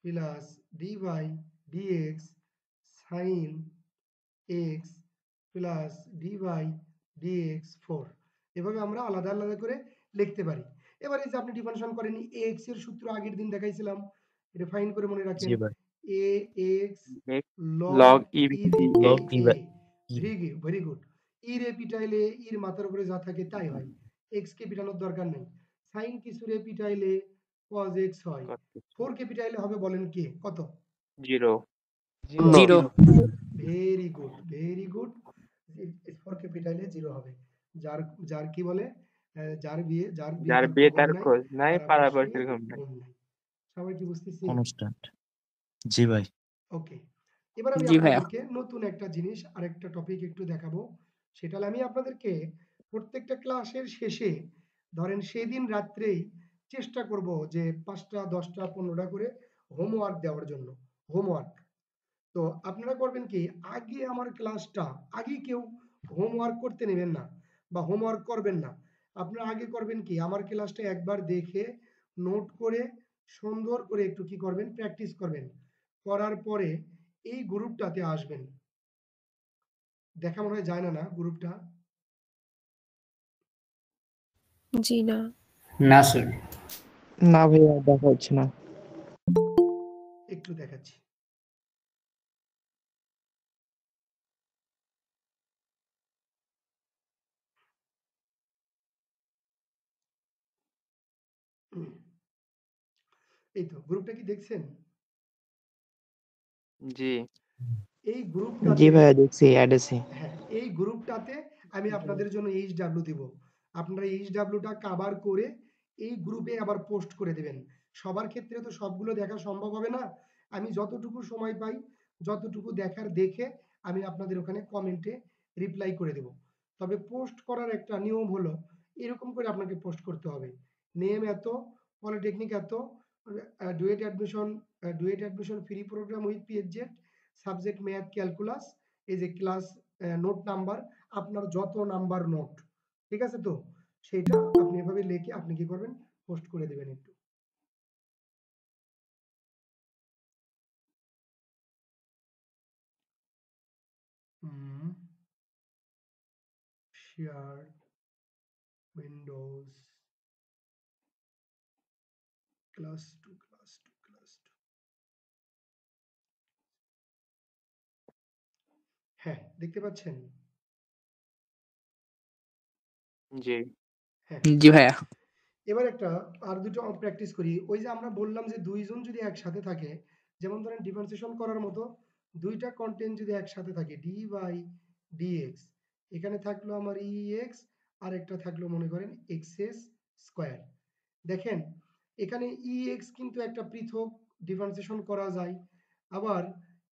plus d by dx sine x plus d by dx 4। এভাবে আমরা আলাদা আলাদা করে লিখতে পারি। এবার এই যে আপনি ডিফারেন্সিয়েশন করেন, এক্স এর সূত্র আগের দিন দেখাইছিলাম, এটা ফাইন করে মনে রাখেন, জি ভাই। A X log log E E by log A. E by E. Very good. ই রে পিটাইলে ইর মাথার উপরে যা থাকে তাই হয়, এক্স কে পিটানোর দরকার নেই। সাইন কিছু রে পিটাইলে cos x হয়। 4 কে পিটাইলে হবে বলেন কি কত? 0। Zero. Very good very good. 4 কে পিটাইলে 0 হবে। যার যার কি বলে, যার বিয়ে তার খবর নাই, পাড়া পড়শির ঘুম নাই। সবাই কি বুঝতেছি? কনস্ট্যান্ট। জি ভাই। ওকে। এবার আমি জি ভাইয়া। আপনাদেরকে নতুন একটা জিনিস আরেকটা টপিক একটু দেখাবো। সেটা হলো আমি আপনাদেরকে প্রত্যেকটা ক্লাসের শেষে ধরেন সেদিন রাত্রেই চেষ্টা করব যে 5টা 10টা 15টা করে হোমওয়ার্ক দেওয়ার জন্য। হোমওয়ার্ক তো আপনারা করবেন কি, আগে আমার ক্লাসটা আগে কেউ হোমওয়ার্ক করতে নেবেন না বা হোমওয়ার্ক করবেন না। আপনারা আগে করবেন কি, আমার ক্লাসটা একবার দেখে নোট করে সুন্দর করে একটু কি করবেন, প্র্যাকটিস করবেন। করার পরে এই গ্রুপটাতে আসবেন। দেখা মনে হয় যায় না, না গ্রুপটা? জি না। না স্যার। না ভাইয়া দেখা হচ্ছে না। একটু দেখাচ্ছি। এই তো গ্রুপটা কি দেখছেন? জি। এই জি গ্রুপটাতে ভাইয়া দেখছি অ্যাড আছে। হ্যাঁ, এই গ্রুপটাতে আমি আপনাদের জন্য এইচডব্লিউ দিব। আপনারা এইচডব্লিউটা কভার করে এই গ্রুপে আবার পোস্ট করে দেবেন। সবার ক্ষেত্রে তো সবগুলো দেখা সম্ভব হবে না। আমি যতটুকু সময় পাই, যতটুকু দেখার দেখে আমি আপনাদের ওখানে কমেন্টে রিপ্লাই করে দেব। তবে পোস্ট করার একটা নিয়ম হলো, এরকম করে আপনাকে পোস্ট করতে হবে। নেম এত, পলিটেকনিক এত, DUET admission free program with পিএইচজেড, সাবজেক্ট ম্যাথ ক্যালকুলাস, এই যে ক্লাস নোট নাম্বার, আপনার যত নাম্বার নোট, ঠিক আছে তো? সেটা আপনি এভাবে লিখে আপনি কি করবেন, পোস্ট করে দেবেন একটু। শেয়ার উইন্ডোজ ক্লাস টু হ্যাঁ, দেখতে পাচ্ছেন? জি হ্যাঁ। জি ভাইয়া। এবার একটা আর দুটো প্র্যাকটিস করি। ওই যে আমরা বললাম যে ২ জন যদি একসাথে থাকে, যেমন ধরেন ডিফারেন্সিয়েশন করার মতো ২ টা কনটেন্ট যদি একসাথে থাকে dy/dx, এখানে থাকলো আমার ex, আরেকটা থাকলো মনে করেন x² দেখেন এখানে ex কিন্তু একটা পৃথক ডিফারেন্সিয়েশন করা যায়। আবার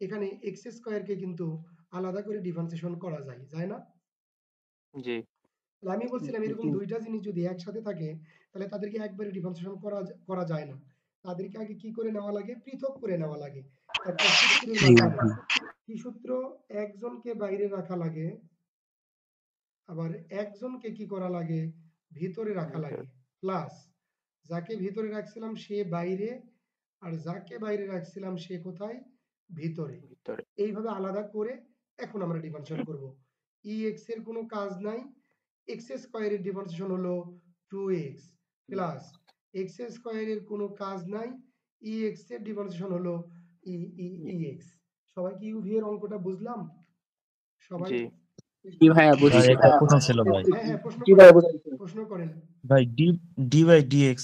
এখানে x² কে কিন্তু আলাদা করে ডিফারেন্সিয়েশন করা যায়, যায় না? জি তাহলে আমি বলছিলাম এরকম ২ টা জিনিস যদি একসাথে থাকে তাহলে তাদেরকে একবারে ডিফারেন্সিয়েশন করা যায় না। তাদেরকে আগে কি করে নেওয়া লাগে? পৃথক করে নেওয়া লাগে। একটা সূত্রের মাধ্যমে। কি সূত্র? একজনকে বাইরে রাখা লাগে, আবার একজনকে কি করা লাগে? ভিতরে রাখা লাগে। প্লাস যাকে ভিতরে রাখছিলাম সে বাইরে, আর যাকে বাইরে রাখছিলাম সে কোথায়? ভিতরে। ভিতরে এইভাবে আলাদা করে এখন আমরা ডিফারেন্সিয়েশন করব। ex এর কোনো কাজ নাই। x² এর ডিফারেন্সিয়েশন হলো 2x প্লাস x² এর কোনো কাজ নাই। ex এর ডিফারেন্সিয়েশন হলো ex। সবাই কি ইউভি এর অঙ্কটা বুঝলাম? সবাই? জি জি ভাইয়া ভাই বুঝেছি। একটা প্রশ্ন ছিল ভাই। হ্যাঁ, হ্যাঁ, প্রশ্ন জি করেন। ভাইয়া বুঝেছি। প্রশ্ন করেন। ভাই d/dx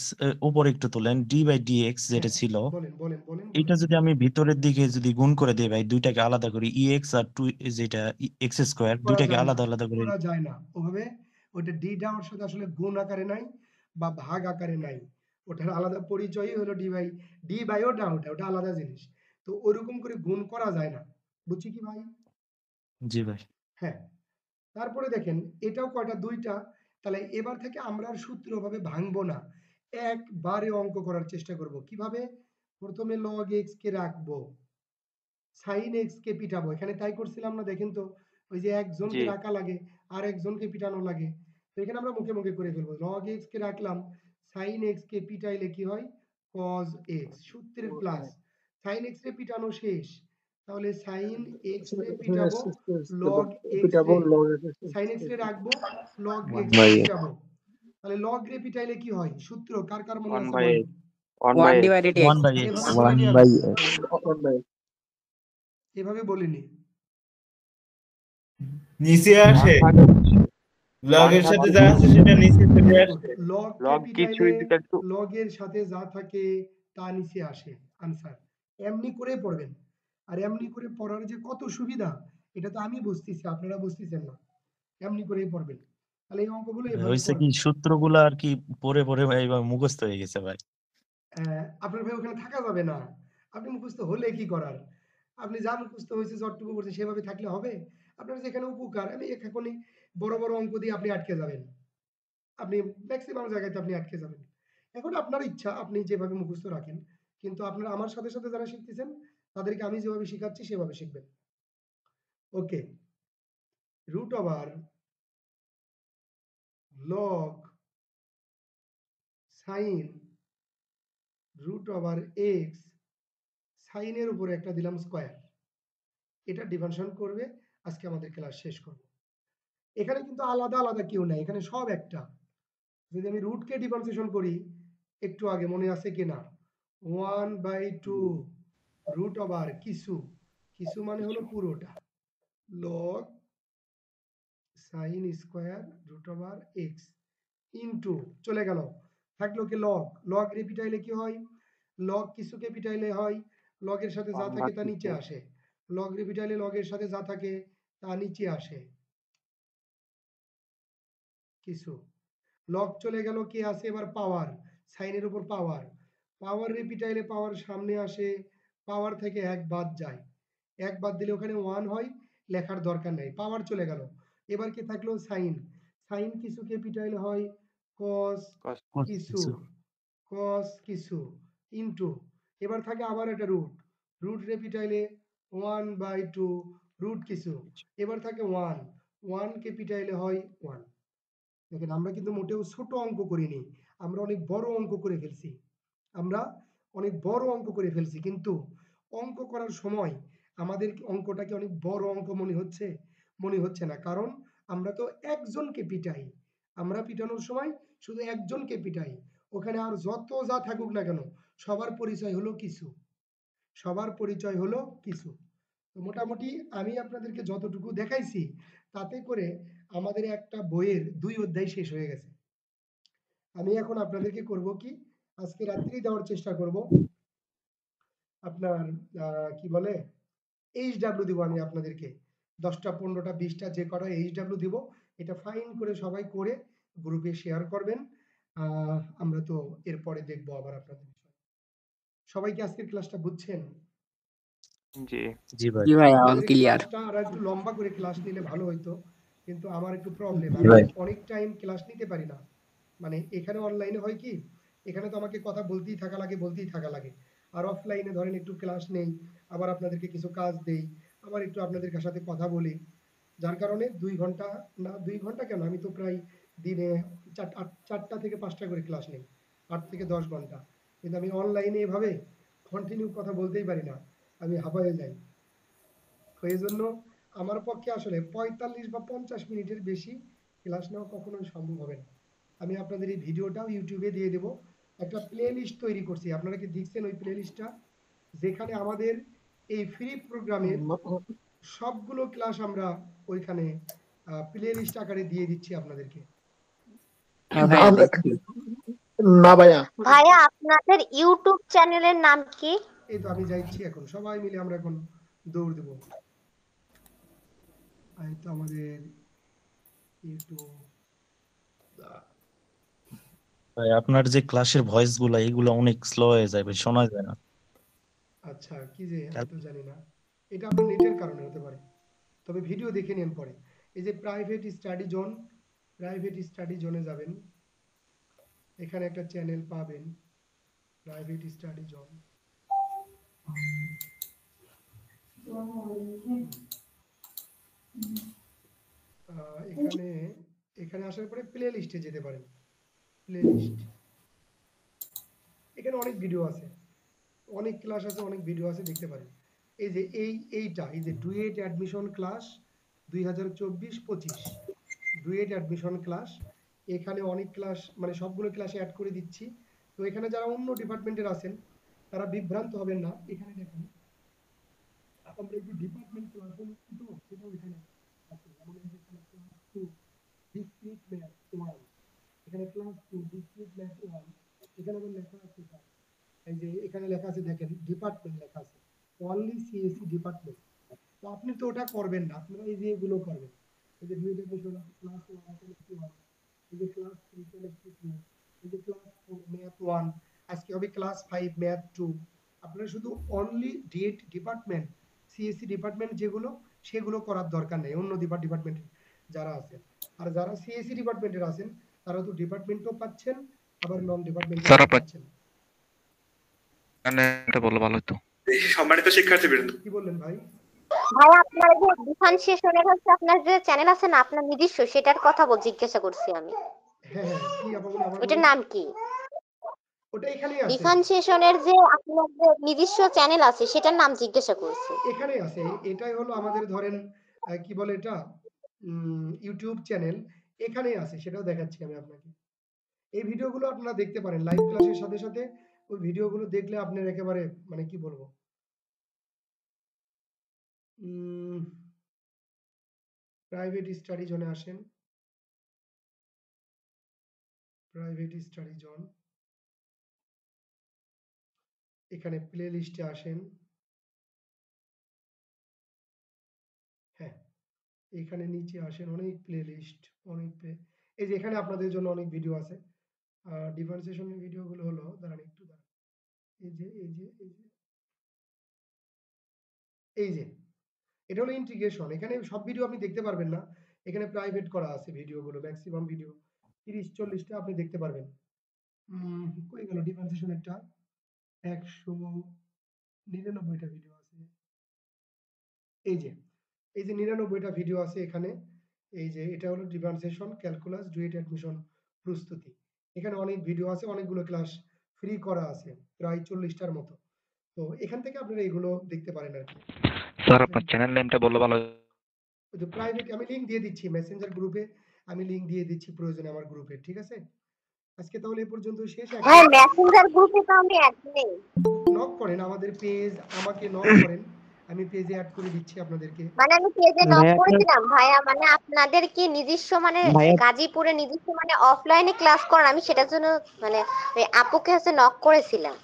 উপরে একটু তোলেন, d/dx যেটা হ্যাঁ, ছিল বলেন। এটা যদি আমি ভিতরের দিকে যদি গুণ করে দিই ভাই, দুইটাকে আলাদা করি, ex আর 2 যেটা x² করা দুইটাকে যায় না, আলাদা করে। করা যায় না। ওভাবে ওইটা ডি টা ওর সাথে আসলে গুণ আকারে নাই বা ভাগ আকারে নাই। ওটার আলাদা পরিচয়ই হলো ডি বাই ও না, ওটা আলাদা জিনিস। তো ওরকম করে গুণ করা যায় না। বুঝছি কি ভাই? জি ভাই। হ্যাঁ। তারপরে দেখেন এটাও কয়টা? ২ টা। তাহলে এবার থেকে আমরা আর সূত্র ভাবে ভাঙবো না। একবারে অঙ্ক করার চেষ্টা করব। কিভাবে? প্রথমে log x কে রাখবো। sin x কে পিটাবো। এখানে তাই করছিলাম না? দেখেন তো। ওই যে একজনকে জি রাখা লাগে আর একজনকে পিটানো লাগে। তো এখানে আমরা মুখে করে ফেলবো। log x কে রাখলাম, sin x কে পিটাইলে কি হয়? cos x সূত্রের প্লাস। sin x রে পিটানো শেষ। তাহলে sin x রে পিটাবো, log x রে sin x রে রাখবো, log x রে পিটাবো। তাহলে log রে পিটাইলে কি হয়? সূত্র কার মনে 1 আছে বাই বলেন? 1 by 1 x divided x। 1/x এভাবে বলিনি আমি। এভাবে বলিনি। নিচে 1 আসে, থাকে লগের 1 সাথে থাকে যা আছে সেটা নিচে চলে ভেরি গুড। আসে। লগ কে log কিছু পিটাইলে ইকুয়াল টু লগের সাথে যা থাকে তা নিচে আসে। আনসার। এমনি করে পড়বেন। আর এমনি করে পড়ার যে কত সুবিধা এটা তো আমি বুঝতেছি, আপনারা বুঝতেছেন না। এমনি করেই পড়বেন। তাহলে এই অঙ্কগুলো এভাবে হয়েছে কি পড়বেন। সূত্রগুলো আর কি পরে ভাই এবার মুখস্থ হয়ে গেছে ভাই। আপনার ভাই ওখানে থাকা যাবে না। আপনি মুখস্থ হলে কি করার? আপনি যা মুখস্থ হয়েছে যতটুকু পড়ছেন সেভাবে থাকলে হবে? আপনার যেখানে উপকার, আমি এখনই বড় অঙ্ক দিয়ে আপনি আটকে যাবেন। আপনি ম্যাক্সিমাম জায়গাতে আপনি আটকে যাবেন। এখন আপনার ইচ্ছা আপনি যেভাবে মুখস্থ রাখেন। কিন্তু আপনারা আমার সাথে যারা শিখতেছেন তাদেরকে আমি যেভাবে শিখাচ্ছি সেভাবে শিখবেন। ওকে। log sin x sin এর উপরে একটা দিলাম স্কয়ার। এটা ডিফারেন্সিয়েশন করবে। আজকে আমাদের ক্লাস শেষ করব। এখানে কিন্তু আলাদা কেউ নাই, এখানে সব একটা। যদি আমি রুট কে ডিফারেন্সিয়েশন করি, একটু আগে মনে আছে কিনা? 1/2 রুট ওভার কিছু মানে হলো পুরোটা, log sin square root over x into চলে গেল, থাকলো কি log রে পিটাইলে কি হয়? log কিছুকে পিটাইলে হয় লগের সাথে যা 1 থাকে ভাগ তা নিচে কিছু আসে। log রে পিটাইলে লগের সাথে যা থাকে তা নিচে আসে। কিছু লগ চলে গেল, কে আছে এবার? পাওয়ার। সাইনের উপর পাওয়ার। পাওয়ার রে পিটাইলে পাওয়ার সামনে আসে, পাওয়ার থেকে 1 বাদ যায়। 1 বাদ দিলে ওখানে 1 হয়, লেখার দরকার নেই। পাওয়ার চলে গেল। এবার কি থাকলো? সাইন। সাইন কিছুকে পিটাইলে হয় cos cos কিছু, cos কিছু ইনটু এবার থাকে আবার একটা রুট। রুট রে পিটাইলে 1/2 রুট কিছু। এবার থাকে 1 কে পিটাইলে হয় 1। দেখেন আমরা কিন্তু মোটেও ছোট অঙ্ক করিনি, আমরা অনেক বড় অঙ্ক করে ফেলছি। কিন্তু অঙ্ক করার সময় আমাদের অঙ্কটাকে অনেক বড় অঙ্ক মনে হচ্ছে না, কারণ আমরা তো একজনকে পিটাই। আমরা পিটানোর সময় শুধু একজনকে পিটাই। ওখানে আর যত যা থাকুক না কেন সবার পরিচয় হলো কিছু। তো মোটামুটি আমি আপনাদেরকে যতটুকু দেখাইছি তাতে করে আমাদের একটা বইয়ের 2 অধ্যায় শেষ হয়ে গেছে। আমি এখন আপনাদেরকে করব কি, আজকে রাত্রেই দেওয়ার চেষ্টা করব আপনার কি বলে এইচডব্লিউ দিব আমি আপনাদেরকে 10টা 15টা 20টা যে কটা এইচডব্লিউ দিব, এটা ফাইন করে সবাই করে গ্রুপে শেয়ার করবেন। আমরা তো এরপরে দেখবো আবার আপনাদের বিষয়। সবাই কি আজকের ক্লাসটা বুঝছেন? জি জি ভাই। জি ভাই অল আমাদের এই ক্লিয়ার। ক্লাসটা আর একটু লম্বা করে ক্লাস নিলে ভালো হইতো, কিন্তু আমার একটু প্রবলেম, জি আমি ভাই। অনেক টাইম ক্লাস নিতে পারি না। মানে এখানে অনলাইনে হয় কি, এখানে তো আমাকে কথা বলতেই থাকা লাগে, আর অফলাইনে ধরেন একটু ক্লাস নেই, আবার আপনাদেরকে কিছু কাজ দেই, আবার একটু আপনাদের সাথে কথা বলি, যার কারণে 2 ঘন্টা না 2 ঘন্টা কেন, আমি তো প্রায় দিনে 4টা থেকে 5টা করে ক্লাস নেই, 8 থেকে 10 ঘন্টা। কিন্তু আমি অনলাইনে এভাবে কন্টিনিউ কথা বলতেই পারি না, আমি হাঁপায়ে যাই। তো এই জন্য আমার পক্ষে আসলে 45 বা 50 মিনিটের বেশি ক্লাস নেওয়া কখনোই সম্ভব হবে না। আমি আপনাদের এই ভিডিওটাও ইউটিউবে দিয়ে দেব। একটা প্লে লিস্ট তৈরি করছি, আপনারা কি দেখছেন ওই প্লে লিস্টটা, যেখানে আমাদের এই ফ্রি প্রোগ্রামের সবগুলো ক্লাস আমরা ওইখানে প্লে লিস্ট আকারে দিয়ে দিচ্ছি আপনাদেরকে। হ্যাঁ ভাইয়া দেখছি। না ভাইয়া, ভাইয়া আপনাদের ইউটিউব চ্যানেলের নাম কি? এই তো আমি যাচ্ছি এখন, সবাই মিলে আমরা এখন দৌড় দেব। এই তো আমাদের ইউটিউব, ভাই আপনার যে ক্লাসের ভয়েস গুলা এগুলো অনেক স্লো হয়ে যায় ভাই, শোনা যায় না। আচ্ছা কি যে আমি তো জানি না, এটা আপনার নেটের কারণে হতে পারে, তবে ভিডিও দেখে নেন পরে। এই যে প্রাইভেট স্টাডি জোনে যাবেন, এখানে একটা চ্যানেল পাবেন প্রাইভেট স্টাডি জোন। এখানে এখানে আসার পরে প্লে লিস্টে যেতে পারেন, প্লে লিস্ট, এখানে অনেক ভিডিও আছে, অনেক ক্লাস আছে, অনেক ভিডিও আছে, দেখতে পারেন। এই যে এইটা এই যে duet admission class 2024-25 duet admission class, এখানে অনেক ক্লাস মানে সবগুলো ক্লাসে অ্যাড করে দিচ্ছি। তো এখানে যারা অন্য ডিপার্টমেন্টের আছেন তারা বিভ্রান্ত হবেন না, এখানে দেখুন আমরা এই যে ডিপার্টমেন্ট ক্লাস তো সেটাও এখানে আছে, যেমন এই যে ক্লাস 2 ডিসক্রিট ম্যাথ 1, এখানে ক্লাস 2 ডিসক্রিট ম্যাথ 1, এখানে আবার লেখা আছে, এই যে এখানে লেখা আছে দেখেন ডিপার্টমেন্ট লেখা আছে, অনলি সিএসসি ডিপার্টমেন্ট। তো আপনি তো ওটা করবেন না, আপনারা এই যে এগুলো করবেন, এই যে ভিডিও ডেফিনেশন ক্লাস 1 1, এই যে ক্লাস 3 কেমিস্ট্রি 2, এই যে ক্লাস 4 ম্যাথ 1, আজকে হবে ক্লাস 5 ম্যাথ 2। আপনারা শুধু only DEd department CSC department যেগুলো সেগুলো করার দরকার নেই, অন্য ডিপার্টমেন্ট যারা আছেন। আর যারা সিএসসি ডিপার্টমেন্টের আছেন তারা তো ডিপার্টমেন্টও পাচ্ছেন, আবার নন ডিপার্টমেন্টও পাচ্ছেন। এটা বললে ভালো হতো। সম্মানিত শিক্ষার্থীবৃন্দ, কি বললেন ভাই? ভাইয়া আপনার যে ডিফারেন্সিয়েশনের হচ্ছে আপনার যে চ্যানেল আছে না আপনার নিজস্ব, সেটার কথা জিজ্ঞাসা করছি আমি। হ্যাঁ হ্যাঁ, কি আপনি আবার ওটার বলুন। নাম কি? ওটা এখানেই আছে, ডিফারেন্সিয়েশনের যে আপনার যে নিজস্ব চ্যানেল আছে সেটার নাম জিজ্ঞাসা করছি। এখানেই আছে, এটাই হলো আমাদের ধরেন কি বলে এটা ইউটিউব চ্যানেল, এখানেই আছে, সেটাও দেখাচ্ছি আমি আপনাকে। এই ভিডিওগুলো আপনারা দেখতে পারেন লাইভ ক্লাসের সাথে সাথে, ওই ভিডিওগুলো দেখলে আপনার একেবারে মানে কি বলবো, প্রাইভেট স্টাডি জোনে আসেন, প্রাইভেট স্টাডি জোন, এখানে প্লে লিস্টে আসেন, হ্যাঁ এখানে নিচে আসেন, অনেক প্লে লিস্ট, এই যে এখানে আপনাদের জন্য অনেক ভিডিও আছে। ডিফারেন্সিয়েশনের ভিডিওগুলো হলো, দাঁড়ান একটু দাঁড়ান, এই যে এটা হলো ইন্টিগ্রেশন, এখানে সব ভিডিও আপনি দেখতে পারবেন না, এখানে প্রাইভেট করা আছে ভিডিওগুলো, ম্যাক্সিমাম ভিডিও 30-40টা আপনি দেখতে পারবেন। কই গেল ডিফারেন্সিয়েশনেরটা, 199টা ভিডিও আছে, এই যে 99টা ভিডিও আছে এখানে। এই যে এটা হলো ডিফারেন্সিয়েশন ক্যালকুলাস ডুয়েট অ্যাডমিশন প্রস্তুতি, এখানে অনেক ভিডিও আছে, অনেকগুলো ক্লাস ফ্রি করা আছে, প্রায় 40টার মতো। তো এখান থেকে আপনারা এগুলো দেখতে পারেন আর কি। স্যার আপনার চ্যানেল নেমটা বললে ভালো হতো। ওই যে প্রাইভেট আমি লিংক দিয়ে দিচ্ছি মেসেঞ্জার গ্রুপে, আমি লিংক দিয়ে দিচ্ছি প্রয়োজনে আমার গ্রুপে, ঠিক আছে? আজকে তাহলে এই পর্যন্ত শেষ। হ্যাঁ মেসেঞ্জার গ্রুপে তো আমি অ্যাড নেই। নক করেন আমাদের পেজ, আমাকে নক করেন, আমি পেজে অ্যাড করে দিচ্ছি আপনাদেরকে। মানে আমি পেজে নক ভাইয়া করেছিলাম ভাইয়া, মানে আপনাদের কি নিজস্ব মানে ভাইয়া গাজীপুরে নিজস্ব মানে অফলাইনে ক্লাস করেন? আমি সেটার জন্য মানে ওই আপুকে হচ্ছে নক করেছিলাম,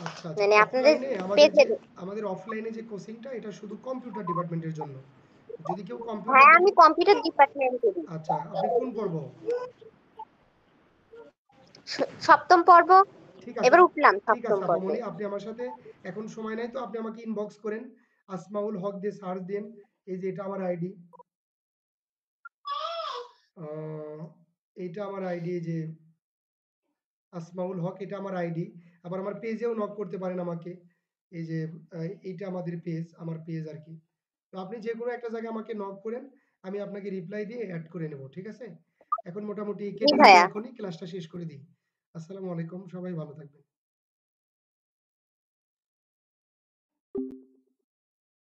আচ্ছা মানে আপনাদের অফলাইনে পেজে। আমাদের অফলাইনে যে কোচিংটা এটা শুধু কম্পিউটার ডিপার্টমেন্টের জন্য। যদি কেউ হ্যাঁ, আমি কম্পিউটার ডিপার্টমেন্টে আচ্ছা, আপনি কোন পর্ব? সপ্তম পর্ব, ঠিক আছে, এবার উঠলাম ঠিক সপ্তম আছে পর্বে। আপামনি, আপনি আমার সাথে এখন সময় নাই তো আপনি আমাকে ইনবক্স করেন, আসমাউল হক দিয়ে সার্চ দেন। এই যে এটা আমার আইডি, এইটা আমার আইডি, যে আসমাউল হক, এটা আমার আইডি। আবার আমার পেজেও নক করতে পারেন আমাকে। এই যে এইটা আমাদের পেজ, আমার পেজ আর কি। তো আপনি যে কোনো একটা জায়গায় আমাকে নক করেন, আমি আপনাকে রিপ্লাই দিয়ে অ্যাড করে নেব, ঠিক আছে? এখন মোটামুটি জি কেটে দিই ভাইয়া। এখনই, ক্লাসটা শেষ করে দিই। আসসালামু আলাইকুম, সবাই ভালো থাকবেন।